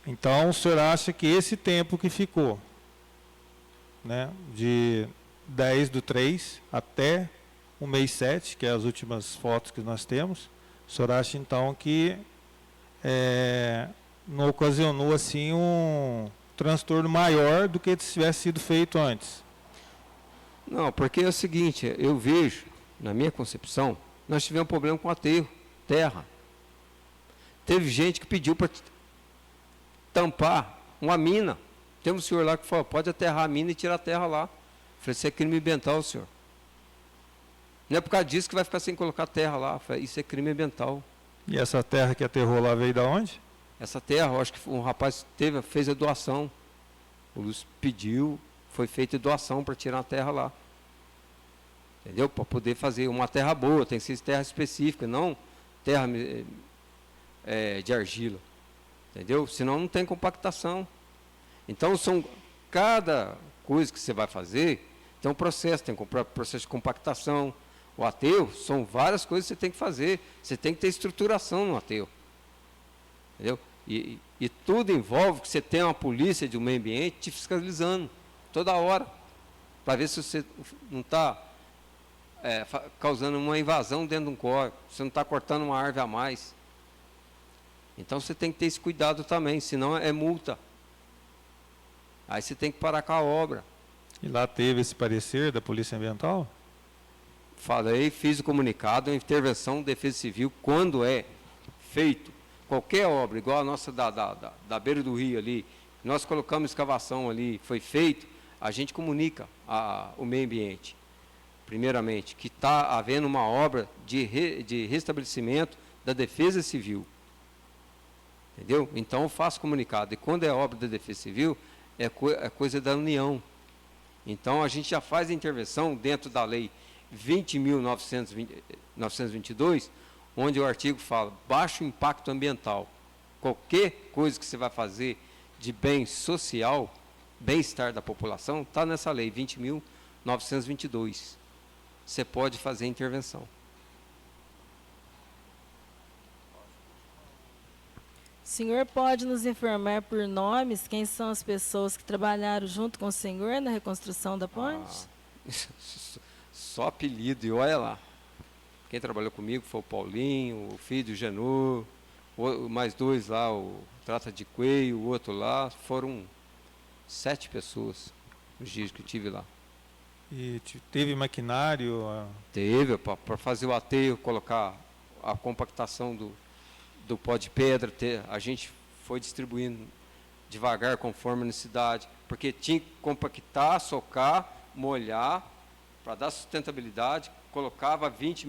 então o senhor acha que esse tempo que ficou, né, de 10/3 até o mês 7, que é as últimas fotos que nós temos, o senhor acha então que não ocasionou assim um transtorno maior do que se tivesse sido feito antes? Não, porque é o seguinte, eu vejo, na minha concepção, nós tivemos um problema com aterro, terra. Teve gente que pediu para tampar uma mina. Tem um senhor lá que falou, pode aterrar a mina e tirar a terra lá. Eu falei, isso é crime ambiental, senhor. Não é por causa disso que vai ficar sem colocar terra lá. Eu falei, isso é crime ambiental. E essa terra que aterrou lá veio da onde? Essa terra, eu acho que um rapaz fez a doação. O Lúcio pediu, foi feita a doação para tirar a terra lá. Entendeu? Para poder fazer uma terra boa, tem que ser terra específica, não terra de argila. Entendeu? Senão não tem compactação. Então, cada coisa que você vai fazer, tem um processo, tem processo de compactação. O aterro, são várias coisas que você tem que fazer. Você tem que ter estruturação no aterro. Entendeu? E tudo envolve que você tenha uma polícia de meio ambiente te fiscalizando, toda hora, para ver se você não está causando uma invasão dentro de um córrego, se você não está cortando uma árvore a mais. Então você tem que ter esse cuidado também, senão é multa. Aí você tem que parar com a obra. E lá teve esse parecer da Polícia Ambiental? Falei, fiz o comunicado, a intervenção de defesa civil, quando é feito qualquer obra, igual a nossa da beira do rio ali, nós colocamos escavação ali, foi feito, a gente comunica o meio ambiente, primeiramente, que está havendo uma obra de restabelecimento da defesa civil. Entendeu? Então eu faço comunicado. E quando é obra da defesa civil, é coisa da União. Então a gente já faz a intervenção dentro da lei 20.922, onde o artigo fala baixo impacto ambiental. Qualquer coisa que você vai fazer de bem social, bem-estar da população, está nessa lei 20.922. Você pode fazer intervenção. O senhor pode nos informar por nomes quem são as pessoas que trabalharam junto com o senhor na reconstrução da ponte? Só apelido, e olha lá. Quem trabalhou comigo foi o Paulinho, o filho do Genô, mais dois lá, o Trata de Coelho, o outro lá. Foram 7 pessoas nos dias que eu estive lá. E teve maquinário? Teve, para fazer o aterro, colocar a compactação do pó de pedra, a gente foi distribuindo devagar, conforme a necessidade, porque tinha que compactar, socar, molhar, para dar sustentabilidade, colocava 20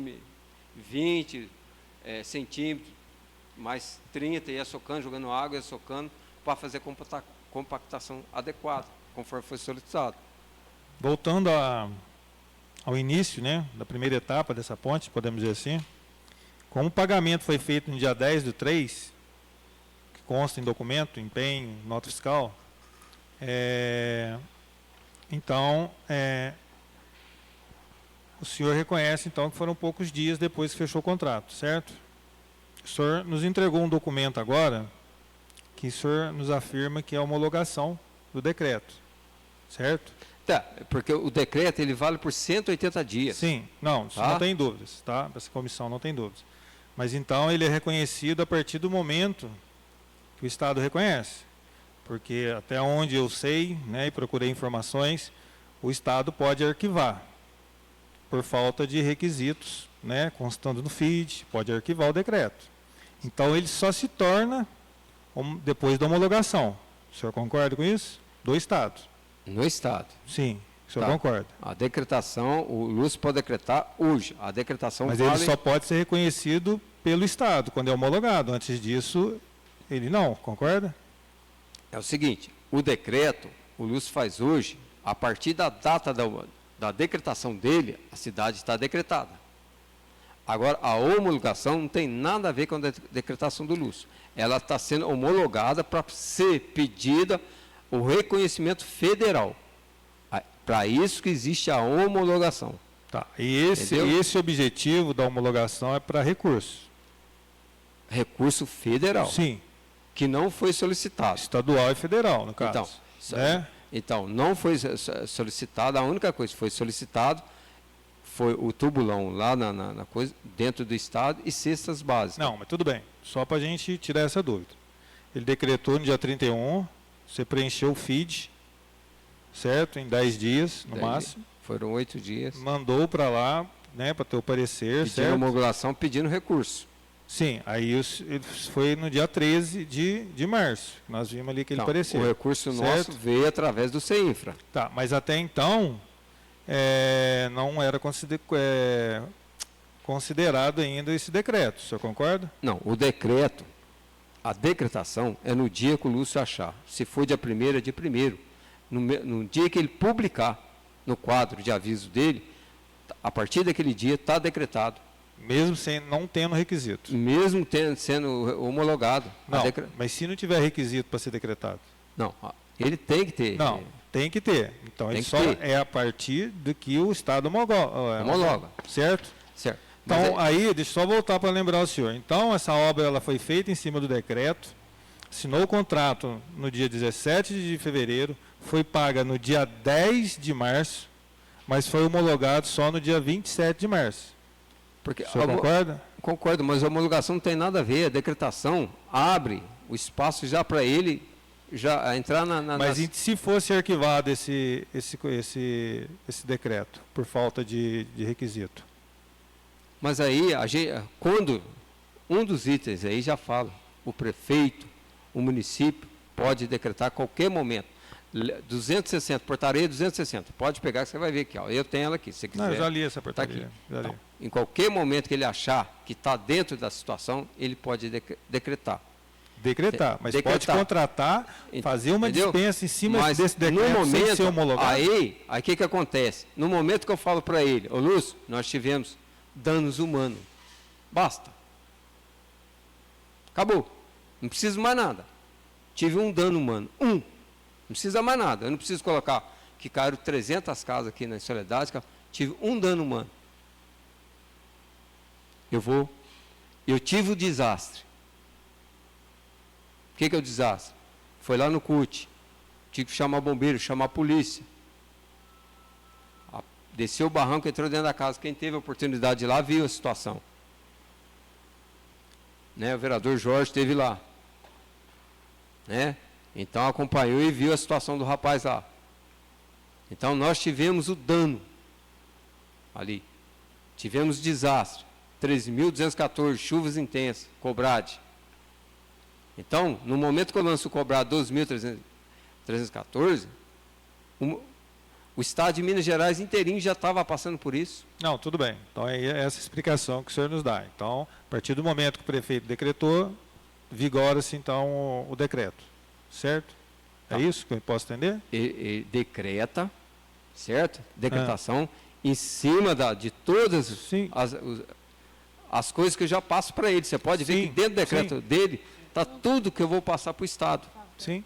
centímetros, mais 30, ia socando, jogando água, ia socando, para fazer a compactação adequada, conforme foi solicitado. Voltando ao início, né, da primeira etapa dessa ponte, podemos dizer assim, como o pagamento foi feito no dia 10/3, que consta em documento, empenho, nota fiscal, então, o senhor reconhece, então, que foram poucos dias depois que fechou o contrato, certo? O senhor nos entregou um documento agora, que o senhor nos afirma que é a homologação do decreto, certo? Tá, porque o decreto ele vale por 180 dias. Sim, não, isso não tem dúvidas, tá? Essa comissão não tem dúvidas. Mas então ele é reconhecido a partir do momento que o Estado reconhece. Porque até onde eu sei, né, e procurei informações, o Estado pode arquivar por falta de requisitos, né, constando no FID, pode arquivar o decreto. Então ele só se torna depois da homologação. O senhor concorda com isso? Do Estado. No Estado. Sim, o senhor concorda. A decretação, o Lúcio pode decretar hoje. A decretação Mas vale... ele só pode ser reconhecido pelo Estado, quando é homologado. Antes disso, ele não, concorda? É o seguinte, o decreto, o Lúcio faz hoje, a partir da data da decretação dele, a cidade está decretada. Agora, a homologação não tem nada a ver com a decretação do Lúcio. Ela está sendo homologada para ser pedida o reconhecimento federal. Para isso que existe a homologação. Tá. E esse objetivo da homologação é para recurso. recurso federal, Sim, que não foi solicitado. estadual e federal, no caso. Né? Então, não foi solicitado, a única coisa que foi solicitado foi o tubulão lá na coisa, dentro do estado, e cestas básicas. Não, mas tudo bem. Só para a gente tirar essa dúvida. Ele decretou no dia 31, você preencheu o feed, certo? Em 10 dias, no máximo. Foram 8 dias. Mandou para lá, né, para ter o parecer, Pedindo certo? homologação, pedindo recurso. Sim, aí ele foi no dia 13 de março. Nós vimos ali que ele Então, apareceu. o recurso certo? nosso veio através do CEINFRA. Tá, mas até então não era considerado ainda esse decreto, o senhor concorda? Não, o decreto, a decretação é no dia que o Lúcio achar. Se for dia 1º, é dia 1º. No dia que ele publicar no quadro de aviso dele, a partir daquele dia está decretado. Mesmo não tendo requisito. Mesmo sendo homologado. Não, mas se não tiver requisito para ser decretado? Não, ele tem que ter. Não, tem que ter. Então, Tem ele que só ter. é a partir do que o Estado Homologa. Certo? Certo. Então, Mas aí, deixa eu só voltar para lembrar o senhor. Então, essa obra ela foi feita em cima do decreto, assinou o contrato no dia 17 de fevereiro, foi paga no dia 10 de março, mas foi homologado só no dia 27 de março. porque O senhor concorda? Concordo, mas a homologação não tem nada a ver. A decretação abre o espaço já para ele já entrar Mas se fosse arquivado esse decreto, por falta de requisito? Mas aí, quando um dos itens aí já fala, o prefeito, o município pode decretar a qualquer momento. 260, portaria 260, pode pegar que você vai ver aqui, ó. Eu tenho ela aqui, se você quiser. Não, eu já li essa Tá portaria. aqui. Já li. Então, em qualquer momento que ele achar que está dentro da situação, ele pode decretar. Decretar, mas Decretar. pode contratar, fazer uma Entendeu? dispensa em cima Mas desse decreto no momento, sem ser homologado. aí o que acontece? No momento que eu falo para ele, ô Lúcio, nós tivemos danos humanos. Basta. Acabou. Não preciso mais nada. Tive um dano humano. Não precisa mais nada. Eu não preciso colocar que caíram 300 casas aqui na Soledade. Tive um dano humano. Eu tive o desastre. O que é o desastre? Foi lá no CUT. Tive que chamar bombeiro, chamar a polícia. Desceu o barranco, entrou dentro da casa. Quem teve a oportunidade de ir lá, viu a situação. Né? O vereador Jorge esteve lá. Né? Então acompanhou e viu a situação do rapaz lá. Então nós tivemos o dano ali. Tivemos desastre. 13.214, chuvas intensas, Cobrade. Então, no momento que eu lanço o Cobrade 12.314, o estado de Minas Gerais inteirinho já estava passando por isso. Não, tudo bem. Então é essa explicação que o senhor nos dá. Então, a partir do momento que o prefeito decretou, vigora-se então o decreto. Certo? É isso que eu posso entender? E decreta, certo? Decretação em cima de todas Sim. as coisas que eu já passo para ele. Você pode ver Sim, que dentro do decreto dele está tudo que eu vou passar para o Estado. Sim.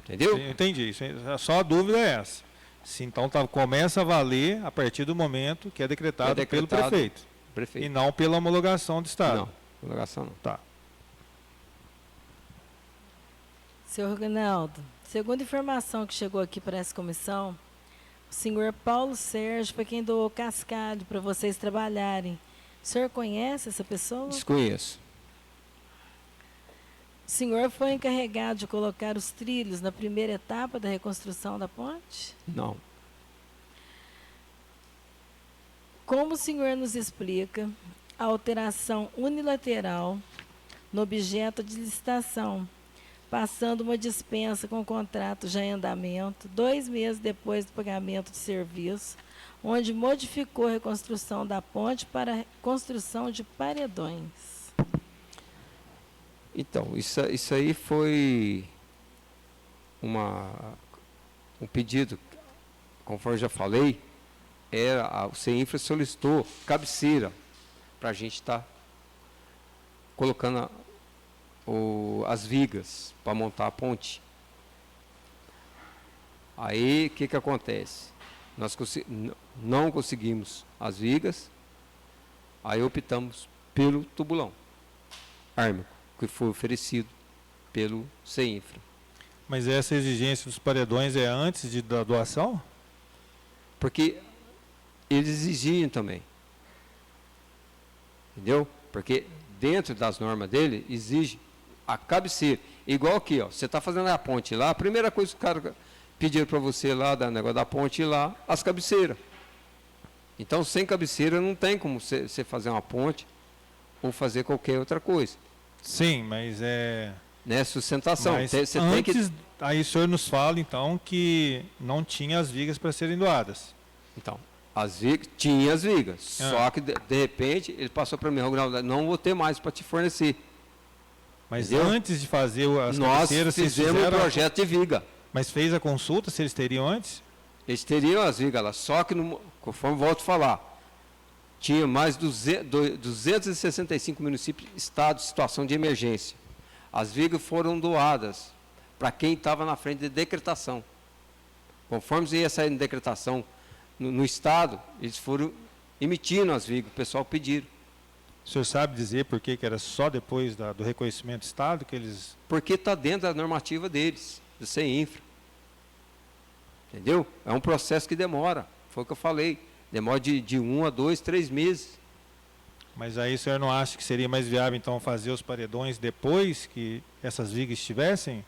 Entendeu? Eu entendi. Só a dúvida é essa. Se então começa a valer a partir do momento que é decretado pelo prefeito. E não pela homologação do Estado. Não, homologação não. Tá. Senhor Ronaldo, segundo informação que chegou aqui para essa comissão, o senhor Paulo Sérgio foi quem doou cascalho para vocês trabalharem. O senhor conhece essa pessoa? Desconheço. O senhor foi encarregado de colocar os trilhos na primeira etapa da reconstrução da ponte? Não. Como o senhor nos explica a alteração unilateral no objeto de licitação, passando uma dispensa com o contrato já em andamento, 2 meses depois do pagamento de serviço, onde modificou a reconstrução da ponte para a construção de paredões? Então, isso aí foi um pedido, conforme eu já falei, o CEINFRA solicitou cabeceira para a gente estar colocando as vigas para montar a ponte. Aí, o que acontece? Nós não conseguimos as vigas, aí optamos pelo tubulão. ármico que foi oferecido pelo CEINFRA. Mas essa exigência dos paredões é antes da doação? Porque eles exigiam também. Entendeu? Porque dentro das normas dele, exige a cabeceira. Igual aqui, ó, você está fazendo a ponte lá, a primeira coisa que o cara pediu para você lá, da negócio da ponte lá, as cabeceiras. Então, sem cabeceira não tem como você fazer uma ponte ou fazer qualquer outra coisa. Sim, mas é... Né? Sustentação. Mas Você antes, tem que... aí o senhor nos fala, então, que não tinha as vigas para serem doadas. Então, as vigas, tinha as vigas. Ah. Só que, de repente, ele passou para mim, Ronaldo, não vou ter mais para te fornecer. Mas Entendeu? antes de fazer as Nós cabeceiras, vocês fizemos um fizeram... projeto de viga. Mas fez a consulta se eles teriam antes? Eles teriam as vigas lá, só que, conforme volto a falar, tinha mais 265 municípios em estado de situação de emergência. As vigas foram doadas para quem estava na frente de decretação. Conforme ia sair de decretação no estado, eles foram emitindo as vigas, o pessoal pediram. O senhor sabe dizer por que era só depois do reconhecimento do Estado que eles... Porque está dentro da normativa deles, do CEINFRA. Entendeu? É um processo que demora, foi o que eu falei. Demora de 1 a 2, 3 meses. Mas aí o senhor não acha que seria mais viável, então, fazer os paredões depois que essas vigas tivessem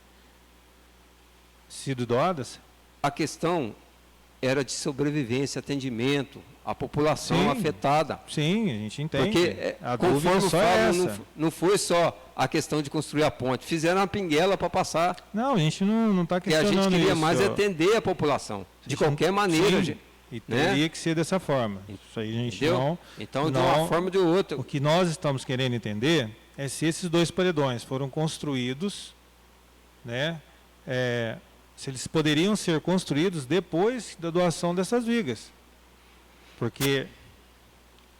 sido doadas? A questão era de sobrevivência, atendimento, a população Sim. afetada. Sim, a gente entende. Porque, a dúvida conforme só eu é falo, essa. não foi só a questão de construir a ponte. Fizeram uma pinguela para passar. Não, a gente não está E a questionando gente queria isso, mais senhor. atender a população. De Gente, qualquer maneira, sim, gente. E né? teria que ser dessa forma. Isso aí a gente Entendeu? não... Então, de não- uma forma ou de outra. O que nós estamos querendo entender é se esses dois paredões foram construídos, né, se eles poderiam ser construídos depois da doação dessas vigas. Porque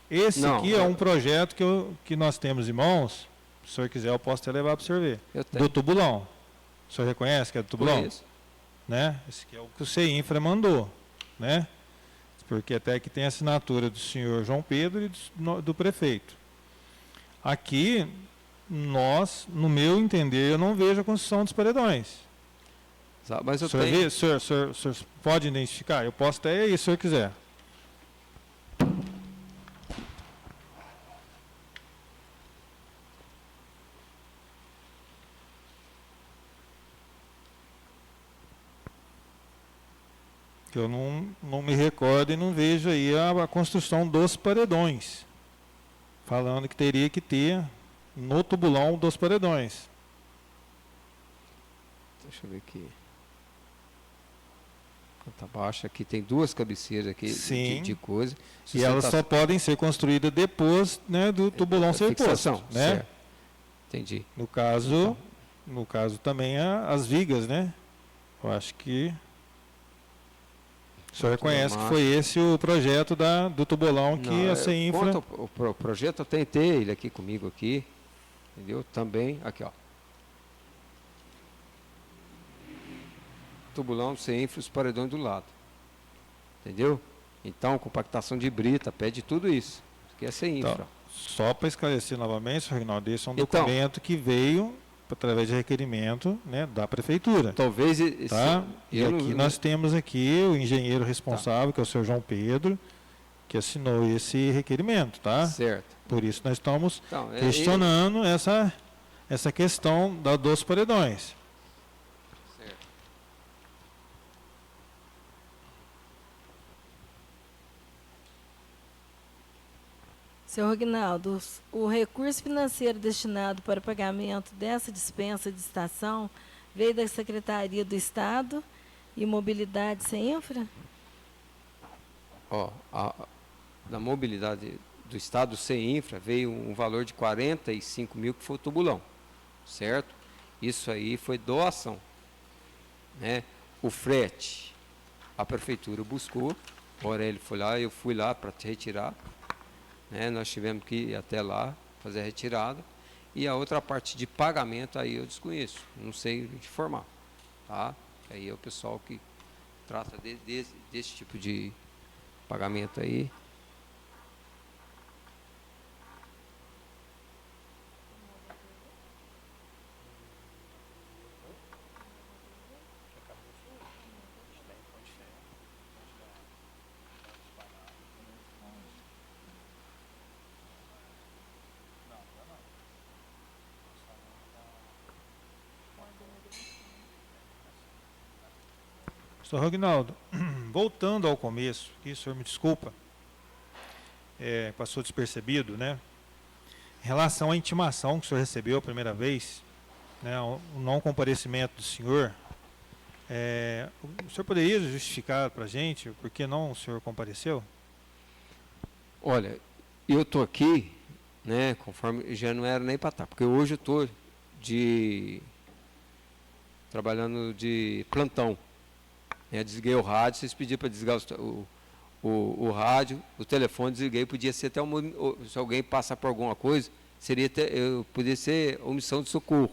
esse Não, aqui é um projeto que nós temos em mãos, se o senhor quiser eu posso até levar para o senhor ver, Eu tenho. do tubulão. O senhor reconhece que é do tubulão? Conheço. Né? Esse aqui é o que o CEINFRA mandou, né? Porque até que tem a assinatura do senhor João Pedro e do prefeito. Aqui, nós, no meu entender, eu não vejo a construção dos paredões. Mas eu O senhor, tenho. vê? O senhor pode identificar? Eu posso até ir, se o senhor quiser. Que eu não me recordo e não vejo aí a construção dos paredões. Falando que teria que ter no tubulão dos paredões. Deixa eu ver aqui. Tá baixo aqui, tem duas cabeceiras aqui Sim. de coisa. E elas só podem ser construídas depois, né, do tubulão ser fixação, posto, né? certo. Entendi. No caso também as vigas, né? Eu acho que o senhor reconhece que foi esse o projeto do tubulão que a CEINFRA... Quanto ao projeto, eu tentei ele aqui comigo aqui, entendeu? Também, aqui ó. Tubulão, CEINFRA, os paredões do lado. Entendeu? Então, compactação de brita, pede tudo isso. Isso aqui é CEINFRA. Então, só para esclarecer novamente, senhor Reginaldo, esse é um Então, documento que veio através de requerimento, né, da prefeitura. Talvez Tá? E eu aqui não- nós temos aqui o engenheiro responsável, que é o senhor João Pedro, que assinou esse requerimento, tá? Certo. Por isso nós estamos Então, questionando essa questão dos paredões. Certo. Senhor Rognaldo, o recurso financeiro destinado para o pagamento dessa dispensa de estação veio da Secretaria do Estado e Mobilidade CEINFRA? Ó, da mobilidade do estado, CEINFRA, veio um valor de 45 mil, que foi o tubulão, certo? Isso aí foi doação, né? O frete, a prefeitura buscou, o Aurélio foi lá, eu fui lá para te retirar, né? Nós tivemos que ir até lá, fazer a retirada, e a outra parte de pagamento aí eu desconheço, não sei informar, tá? Aí é o pessoal que trata desse tipo de pagamento aí. Sr. Rognaldo, voltando ao começo, aqui, o senhor me desculpa, passou despercebido, né? Em relação à intimação que o senhor recebeu a primeira vez, né, o não comparecimento do senhor, o senhor poderia justificar para a gente por que não o senhor compareceu? Olha, eu estou aqui, né, conforme já não era nem para estar, porque hoje eu estou trabalhando de plantão. Né, desliguei o rádio, vocês pediram para desligar o rádio, o telefone, desliguei, podia ser até se alguém passar por alguma coisa, poderia ser omissão de socorro,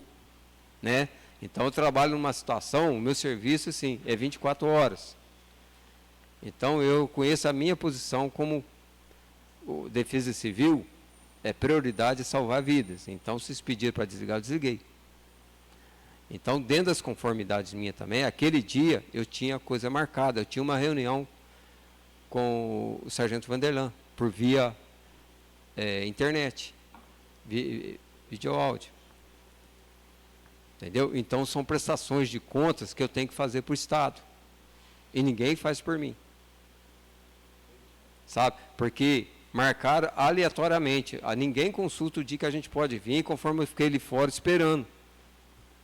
né? Então eu trabalho numa situação, o meu serviço assim, é 24 horas. Então eu conheço a minha posição como defesa civil, é prioridade salvar vidas. Então se vocês pediram para desligar, eu desliguei. Então dentro das conformidades minhas também, aquele dia eu tinha coisa marcada, eu tinha uma reunião com o sargento Vanderlan, por via internet, vídeo áudio. Entendeu? Então são prestações de contas que eu tenho que fazer para o Estado. E ninguém faz por mim. Sabe? Porque marcaram aleatoriamente. Ninguém consulta o dia que a gente pode vir, conforme eu fiquei ali fora esperando.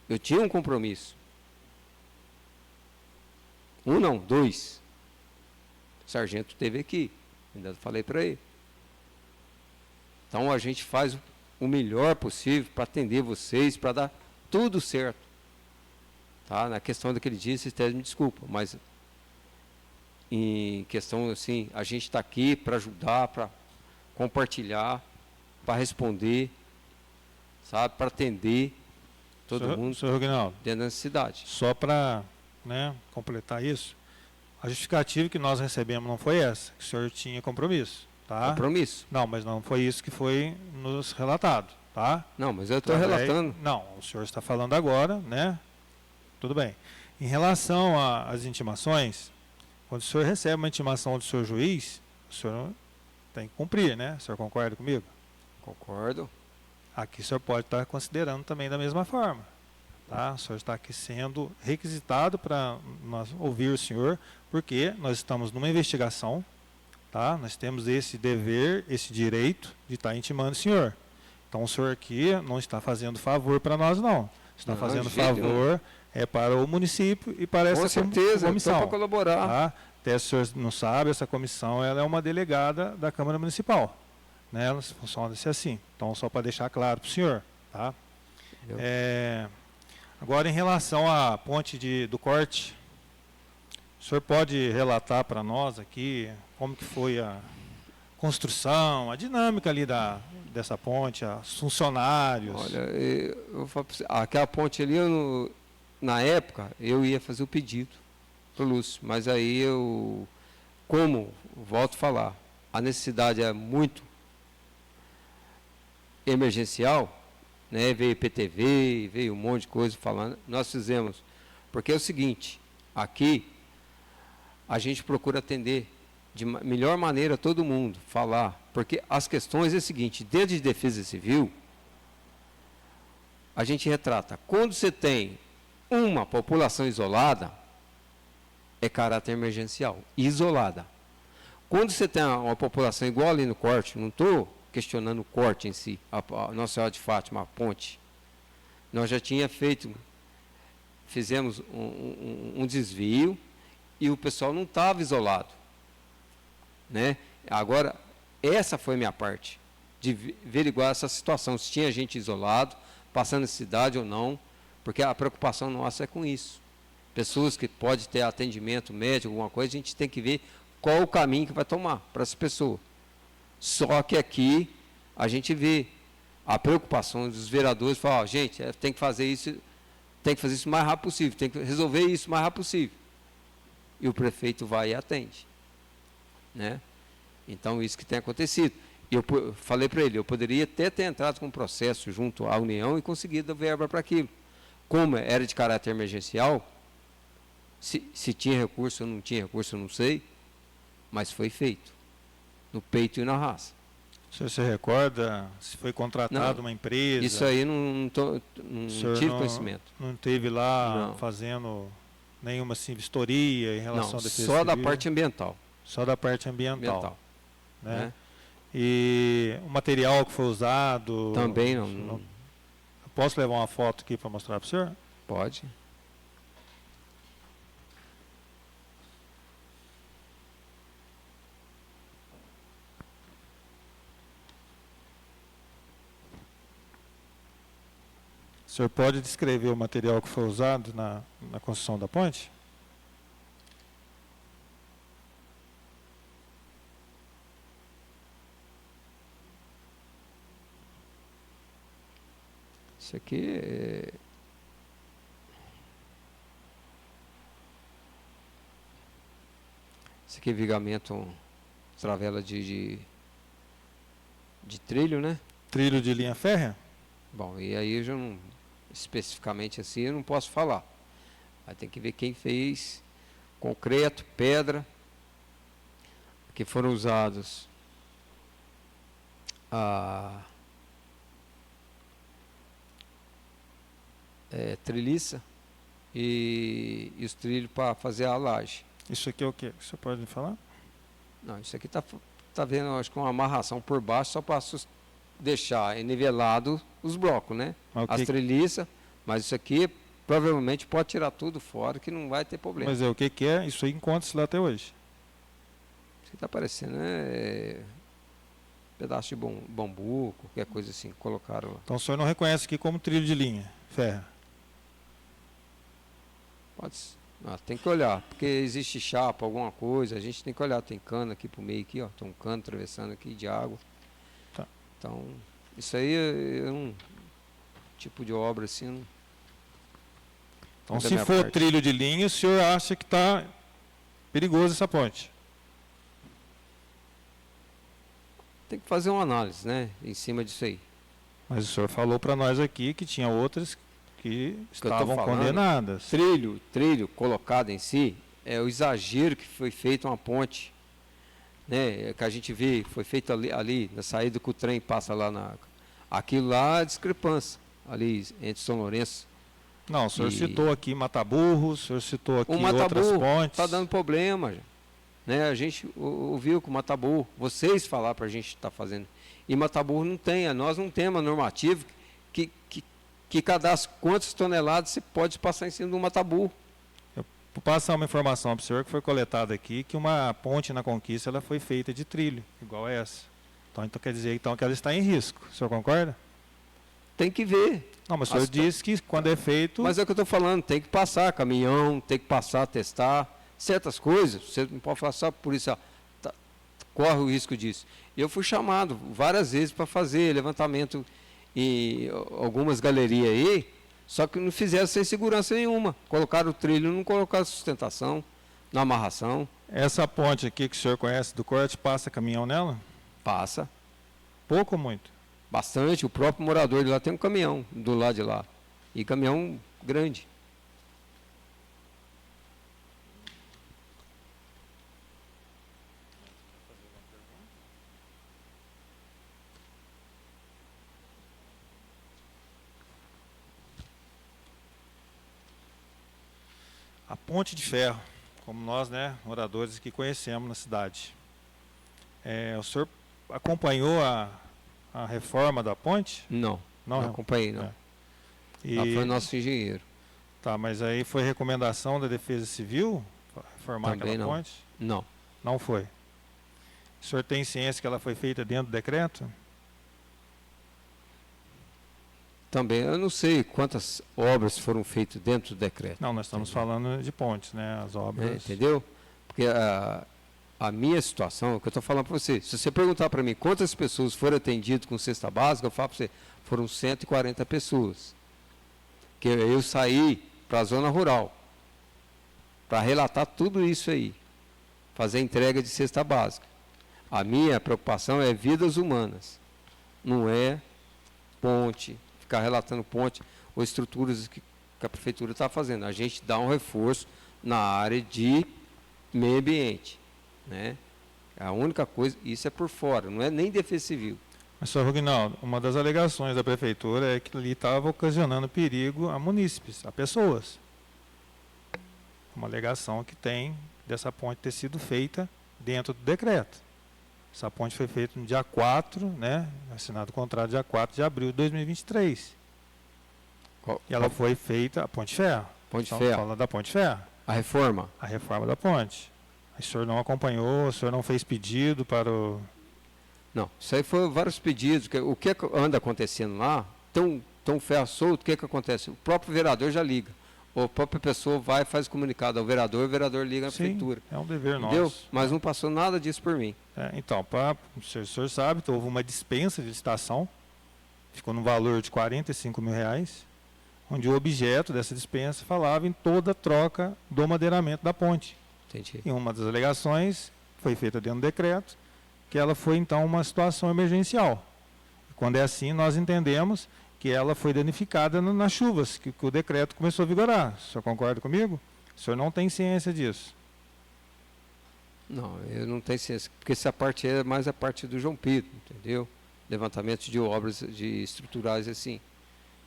Eu tinha um compromisso. Um não, 2. O sargento esteve aqui. Ainda falei para ele. Então a gente faz o melhor possível para atender vocês, para dar tudo certo. Tá? Na questão daquele dia, vocês até me desculpam, mas em questão assim, a gente está aqui para ajudar, para compartilhar, para responder, sabe, para atender todo mundo Sr. Rognaldo, dentro da necessidade. só para, né, completar isso, a justificativa que nós recebemos não foi essa, que o senhor tinha compromisso, tá? Compromisso. Não, mas não foi isso que foi nos relatado, tá? Não, mas eu estou relatando. Não, o senhor está falando agora, né? Tudo bem. Em relação às intimações, quando o senhor recebe uma intimação do seu juiz, o senhor tem que cumprir, né? O senhor concorda comigo? Concordo. Aqui o senhor pode estar considerando também da mesma forma. Tá? O senhor está aqui sendo requisitado para nós ouvir o senhor, porque nós estamos numa investigação, tá? Nós temos esse dever, esse direito de estar intimando o senhor. Então o senhor aqui não está fazendo favor para nós, não. Está Não, fazendo de jeito favor para o município e para Com essa certeza, comissão. para colaborar. Tá? Até se o senhor não sabe, essa comissão ela é uma delegada da Câmara Municipal. Né? Ela funciona assim. Então, só para deixar claro para o senhor. Tá? Agora, em relação à ponte do corte, o senhor pode relatar para nós aqui como que foi a construção, a dinâmica ali dessa ponte, os funcionários? Olha, eu falo pra você, aquela ponte ali, na época, eu ia fazer o pedido para o Lúcio, mas aí volto a falar, a necessidade é muito emergencial, né? Veio IPTV, veio um monte de coisa falando, nós fizemos, porque é o seguinte, aqui a gente procura atender de melhor maneira todo mundo, falar, porque as questões é o seguinte, dentro de defesa civil, a gente retrata, quando você tem uma população isolada, é caráter emergencial, isolada. Quando você tem uma população igual ali no corte, não estou questionando o corte em si, a Nossa Senhora de Fátima, a ponte, nós já fizemos um desvio e o pessoal não estava isolado. Né? Agora, essa foi a minha parte, de averiguar essa situação, se tinha gente isolado, passando necessidade ou não, porque a preocupação nossa é com isso. Pessoas que podem ter atendimento médico, alguma coisa, a gente tem que ver qual o caminho que vai tomar para essa pessoa. Só que aqui a gente vê a preocupação dos vereadores, falar, gente, tem que fazer isso o mais rápido possível, tem que resolver isso o mais rápido possível. E o prefeito vai e atende. Né? Então, isso que tem acontecido. Eu falei para ele, eu poderia até ter entrado com um processo junto à União e conseguido a verba para aquilo. Como era de caráter emergencial, se tinha recurso ou não tinha recurso, eu não sei, mas foi feito, no peito e na raça. O senhor se recorda se foi contratado uma empresa? Isso aí não tive conhecimento. Não teve lá fazendo nenhuma assim, vistoria em relação Não, à defesa só da civil? parte ambiental. Só da parte ambiental. Né? né? E o material que foi usado? Também não. Posso levar uma foto aqui para mostrar para o senhor? Pode. O senhor pode descrever o material que foi usado na construção da ponte? Isso aqui é... Isso aqui é vigamento, travela de trilho, né? Trilho de linha férrea? Bom, e aí eu já não, especificamente assim, eu não posso falar. Aí tem que ver quem fez, concreto, pedra, que foram usados a treliça e os trilhos para fazer a laje. Isso aqui é o quê? O senhor pode me falar? Não, isso aqui tá vendo, acho que uma amarração por baixo só para deixar nivelado os blocos, né? As treliças, mas isso aqui provavelmente pode tirar tudo fora que não vai ter problema. Mas o que é? Isso aí encontra-se lá até hoje. Isso que está parecendo, né? Pedaço de bambu, qualquer coisa assim, colocaram lá. Então o senhor não reconhece aqui como trilho de linha férrea? Pode ser. Tem que olhar, porque existe chapa, alguma coisa, a gente tem que olhar, tem cano aqui pro meio aqui, ó, tem um cano atravessando aqui de água. Tá. Então, isso aí é um tipo de obra assim. Não... Então, se for trilho de linha, o senhor acha que está perigoso essa ponte? Tem que fazer uma análise, né, em cima disso aí. Mas o senhor falou para nós aqui que tinha outras que estavam falando, condenadas. Trilho colocado em si é o exagero que foi feito uma ponte, né? Que a gente vê, foi feito ali na saída que o trem passa lá aquilo lá, a discrepância ali entre São Lourenço. Não, o senhor citou aqui Mataburros, o senhor citou aqui outras pontes. Está dando problema, né? A gente ouviu que o Mataburro, vocês falaram para a gente estar fazendo, e Mataburro não tem, nós não temos a normativa que cadastra quantas toneladas você pode passar em cima de um Mataburro. Eu vou passar uma informação para o senhor que foi coletada aqui, que uma ponte na Conquista ela foi feita de trilho, igual a essa. Então quer dizer então, que ela está em risco. O senhor concorda? Tem que ver. Não, mas o senhor disse que quando é feito... Mas é o que eu estou falando, tem que passar caminhão, tem que passar, testar, certas coisas, você não pode falar só por isso, corre o risco disso. Eu fui chamado várias vezes para fazer levantamento em algumas galerias aí, só que não fizeram sem segurança nenhuma. Colocaram o trilho, não colocaram sustentação, na amarração. Essa ponte aqui que o senhor conhece do corte, passa caminhão nela? Passa. Pouco ou muito? Bastante. O próprio morador de lá tem um caminhão do lado de lá. E caminhão grande. A ponte de ferro, como nós, né, moradores que conhecemos na cidade. O senhor acompanhou a reforma da ponte? Não, não acompanhei, não. Lá foi nosso engenheiro. Tá, mas aí foi recomendação da Defesa Civil reformar aquela ponte? Não. Não foi. O senhor tem ciência que ela foi feita dentro do decreto? Também, eu não sei quantas obras foram feitas dentro do decreto. Não, nós estamos falando de pontes, né? As obras. Entendeu? Porque a minha situação, o que eu estou falando para você, se você perguntar para mim quantas pessoas foram atendidas com cesta básica, eu falo para você, foram 140 pessoas. Que eu saí para a zona rural, para relatar tudo isso aí, fazer entrega de cesta básica. A minha preocupação é vidas humanas, não é ponte, ficar relatando ponte ou estruturas que a prefeitura está fazendo. A gente dá um reforço na área de meio ambiente, né? A única coisa, isso é por fora, não é nem defesa civil. Mas, senhor Rognaldo, uma das alegações da prefeitura é que ali estava ocasionando perigo a munícipes, a pessoas. uma alegação que tem dessa ponte ter sido feita dentro do decreto. Essa ponte foi feita no dia 4, né, assinado o contrato dia 4 de abril de 2023. E ela foi feita, a Ponte Ferro. Ponte Estamos Ferro. falando da Ponte Ferro, A reforma. a reforma da ponte. O senhor não acompanhou, o senhor não fez pedido para o... Não, isso aí foi vários pedidos. O que anda acontecendo lá, tão ferro solto, o que acontece? O próprio vereador já liga. Ou a própria pessoa vai e faz comunicado ao vereador, o vereador liga na Sim, prefeitura. é um dever Entendeu? nosso. Mas não passou nada disso por mim. Então, o senhor sabe, então, houve uma dispensa de licitação, ficou no valor de R$ 45 mil, onde o objeto dessa dispensa falava em toda a troca do madeiramento da ponte. Entendi. E uma das alegações foi feita dentro do decreto, que ela foi então uma situação emergencial. Quando é assim, nós entendemos que ela foi danificada nas chuvas, que o decreto começou a vigorar. O senhor concorda comigo? O senhor não tem ciência disso. Não, eu não tenho ciência, porque essa parte é mais a parte do João Pedro, entendeu? Levantamento de obras de estruturais assim.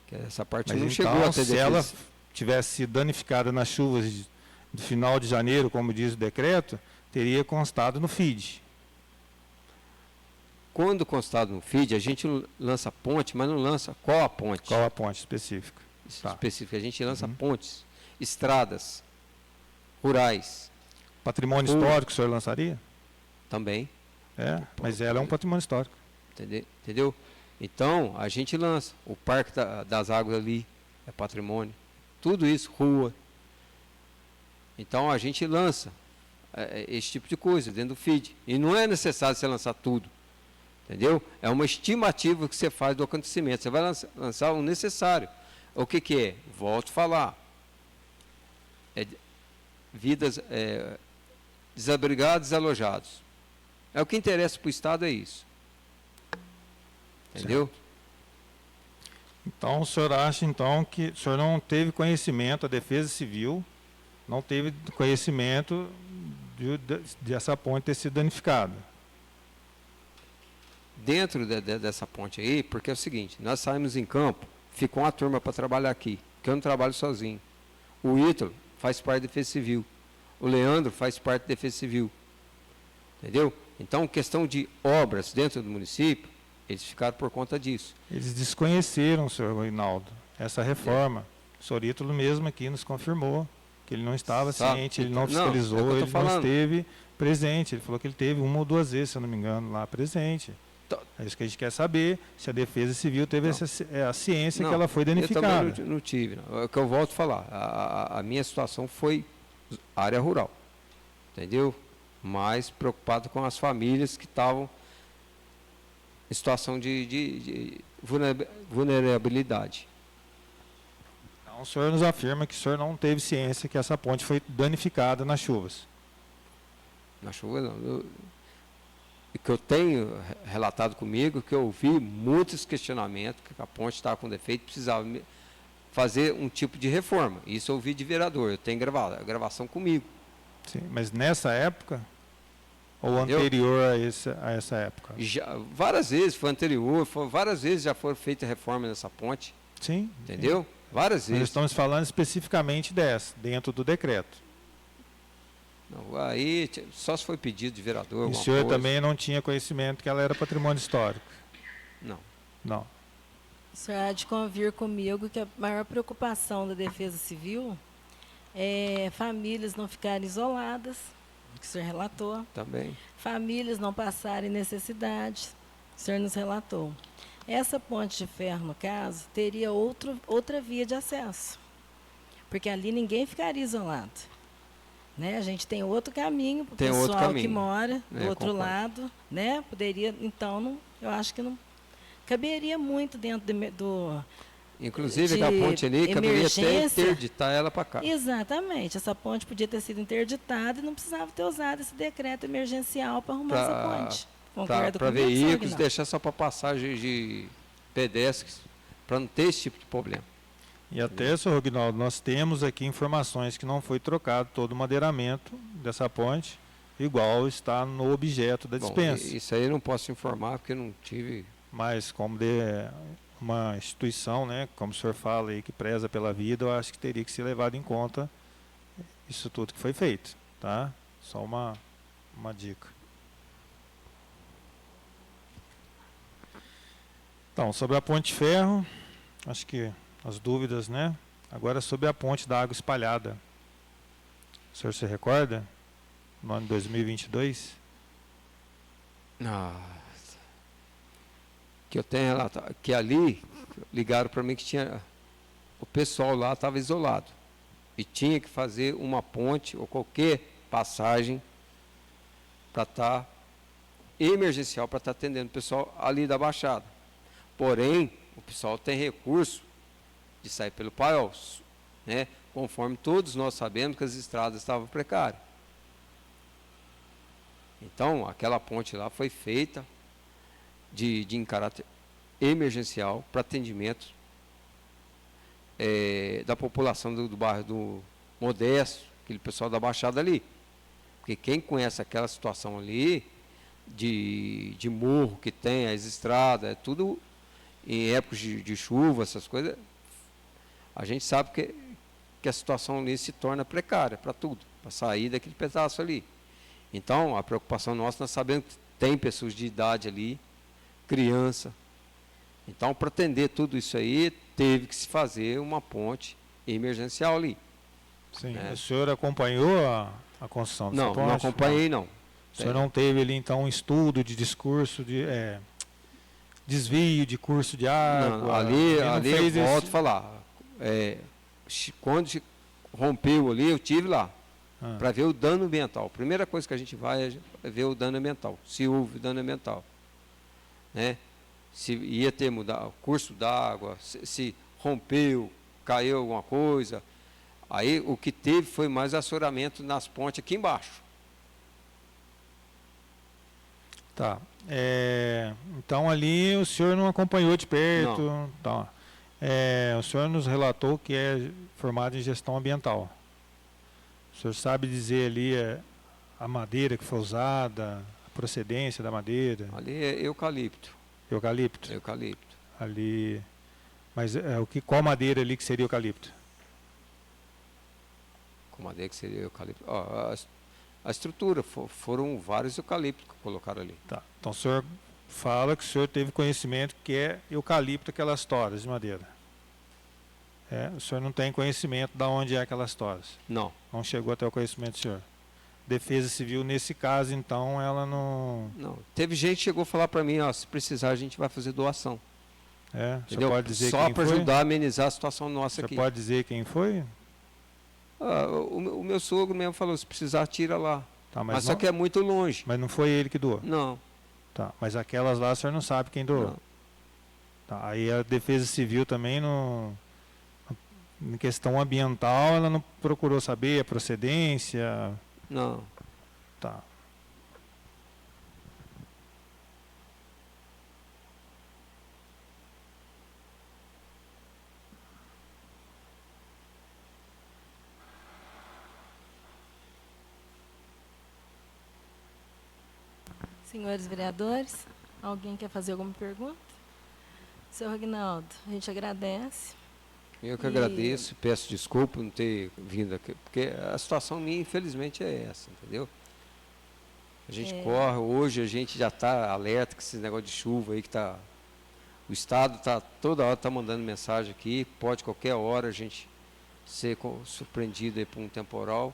Que essa parte Mas não então, chegou até se ela tivesse sido danificada nas chuvas do final de janeiro, como diz o decreto, teria constado no FID. Quando constado no FID, a gente lança ponte, mas não lança qual a ponte Qual a ponte específica? Tá. específica. A gente lança Uhum. pontes, estradas, rurais Patrimônio histórico o senhor lançaria? também, Mas ela é um patrimônio histórico. entendeu? Então, a gente lança. O Parque das Águas ali é patrimônio. Tudo isso, rua. Então, a gente lança esse tipo de coisa dentro do FID. E não é necessário você lançar tudo. Entendeu? É uma estimativa que você faz do acontecimento. Você vai lançar o necessário. O que é? Volto a falar. Vidas desabrigados, desalojados. É o que interessa para o Estado, é isso. Entendeu? Então, o senhor acha então que o senhor não teve conhecimento, a Defesa Civil não teve conhecimento dessa ponte ter sido danificada? Dentro dessa ponte aí, porque é o seguinte, nós saímos em campo, ficou uma turma para trabalhar aqui, porque eu não trabalho sozinho. O Ítalo faz parte da Defesa Civil, o Leandro faz parte da Defesa Civil, entendeu? Então, questão de obras dentro do município, eles ficaram por conta disso. Eles desconheceram, senhor Reinaldo, essa reforma. O senhor Ítalo mesmo aqui nos confirmou que ele não estava ciente, ele não fiscalizou, é o que eu tô ele não falando. esteve presente. Ele falou que ele teve uma ou duas vezes, se eu não me engano, lá presente. É isso que a gente quer saber, se a Defesa Civil teve a ciência que ela foi danificada. Eu também não tive. Não. É o que eu volto a falar. A minha situação foi área rural. Entendeu? Mais preocupado com as famílias que estavam em situação de vulnerabilidade. Então o senhor nos afirma que o senhor não teve ciência que essa ponte foi danificada nas chuvas. Na chuva, não. O que eu tenho relatado comigo, que eu ouvi muitos questionamentos, que a ponte estava com defeito, precisava fazer um tipo de reforma. Isso eu ouvi de vereador, eu tenho a gravação comigo. Sim, mas nessa época ou Entendeu? anterior a essa época? Várias vezes, várias vezes já foram feitas reformas nessa ponte, Sim. entendeu? Várias Nós vezes. estamos falando especificamente dessa, dentro do decreto. Não, aí só se foi pedido de vereador. E o alguma senhor coisa. também não tinha conhecimento que ela era patrimônio histórico? Não. Não. O senhor há de convir comigo que a maior preocupação da Defesa Civil é famílias não ficarem isoladas, que o senhor relatou, Também. famílias não passarem necessidade, o senhor nos relatou. Essa ponte de ferro, no caso, teria outra via de acesso, porque ali ninguém ficaria isolado. Né? A gente tem outro caminho para o Tem outro pessoal que caminho. mora do outro concordo. lado, né? Poderia, então, eu acho que não caberia muito dentro do Inclusive, de a ponte ali, caberia até emergência. interditar ela para cá. Exatamente, essa ponte podia ter sido interditada e não precisava ter usado esse decreto emergencial para arrumar essa ponte. Concordo Para comigo, senhor veículos, Aguinaldo? deixar só para passagem de pedestres, para não ter esse tipo de problema. E até, senhor Rognaldo, nós temos aqui informações que não foi trocado todo o madeiramento dessa ponte, igual está no objeto da Bom, dispensa. isso aí eu não posso informar, porque eu não tive... Mas como uma instituição, né, como o senhor fala aí, que preza pela vida, eu acho que teria que ser levado em conta isso tudo que foi feito, tá? Só uma dica. Então, sobre a ponte de ferro, acho que as dúvidas, né? Agora sobre a ponte da água espalhada. O senhor se recorda? No ano de 2022? Que eu tenho lá, que ali ligaram para mim que tinha o pessoal lá estava isolado e tinha que fazer uma ponte ou qualquer passagem para estar emergencial para estar atendendo o pessoal ali da Baixada. Porém, o pessoal tem recurso de sair pelo paiol, né? Conforme todos nós sabemos que as estradas estavam precárias. Então, aquela ponte lá foi feita em caráter emergencial para atendimento da população do bairro do Modesto, aquele pessoal da Baixada ali. Porque quem conhece aquela situação ali, de morro que tem, as estradas, é tudo em épocas de chuva, essas coisas, a gente sabe que a situação ali se torna precária para tudo, para sair daquele pedaço ali. Então, a preocupação nossa, nós sabemos que tem pessoas de idade ali, criança. Então, para atender tudo isso aí, teve que se fazer uma ponte emergencial ali. Sim. né? O senhor acompanhou a construção dessa Não, ponte? não acompanhei, não. O senhor não teve ali, então, um estudo de discurso, de desvio de curso de água? Não, ali não fez eu volto esse- a falar. Quando rompeu ali, eu tive lá, Ah, para ver o dano ambiental. A primeira coisa que a gente vai é ver o dano ambiental, se houve dano ambiental. Né? Se ia ter mudar o curso d'água, se rompeu, caiu alguma coisa. Aí o que teve foi mais assoramento nas pontes aqui embaixo. tá. Então, ali o senhor não acompanhou de perto? Tá. O senhor nos relatou que é formado em gestão ambiental. O senhor sabe dizer ali a madeira que foi usada, a procedência da madeira, Ali é eucalipto. eucalipto? Eucalipto. Ali, mas qual madeira ali que seria eucalipto? Com madeira que seria eucalipto. Ó, a estrutura, foram vários eucaliptos que colocaram ali. Tá. Então o senhor fala que o senhor teve conhecimento que é eucalipto aquelas toras de madeira. O senhor não tem conhecimento de onde é aquelas toras. Não, Não chegou até o conhecimento do senhor. Defesa Civil, nesse caso, então, ela não... não. Teve gente que chegou a falar para mim, ó, se precisar a gente vai fazer doação. O senhor Entendeu? pode dizer Só quem para foi? ajudar a amenizar a situação O nossa senhor aqui. pode dizer quem foi? O meu sogro mesmo falou, se precisar, tira lá. Tá, Mas mas, só não, que é muito longe. mas não foi ele que doou. Não, Tá, mas aquelas lá o senhor não sabe quem doou. não. Tá, aí a Defesa Civil também não... Em questão ambiental, ela não procurou saber a procedência. Não. Tá. Senhores vereadores, alguém quer fazer alguma pergunta? Seu Rognaldo, a gente agradece. Eu que E- agradeço, peço desculpa por não ter vindo aqui, porque a situação minha, infelizmente, é essa, entendeu? A gente corre, hoje a gente já está alerta com esse negócio de chuva aí que está. O Estado toda hora está mandando mensagem aqui, pode qualquer hora a gente ser surpreendido aí por um temporal.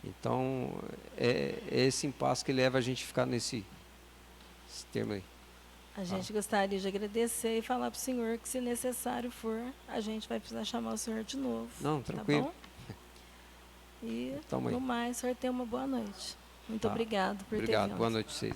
Então, é esse impasse que leva a gente a ficar nesse termo aí. A gente gostaria de agradecer e falar para o senhor que, se necessário for, a gente vai precisar chamar o senhor de novo. Não, tranquilo. Tá bom? E, Tamo aí. no mais, o senhor tenha uma boa noite. Muito Tá. obrigado por ter Obrigado, vindo. boa noite a vocês.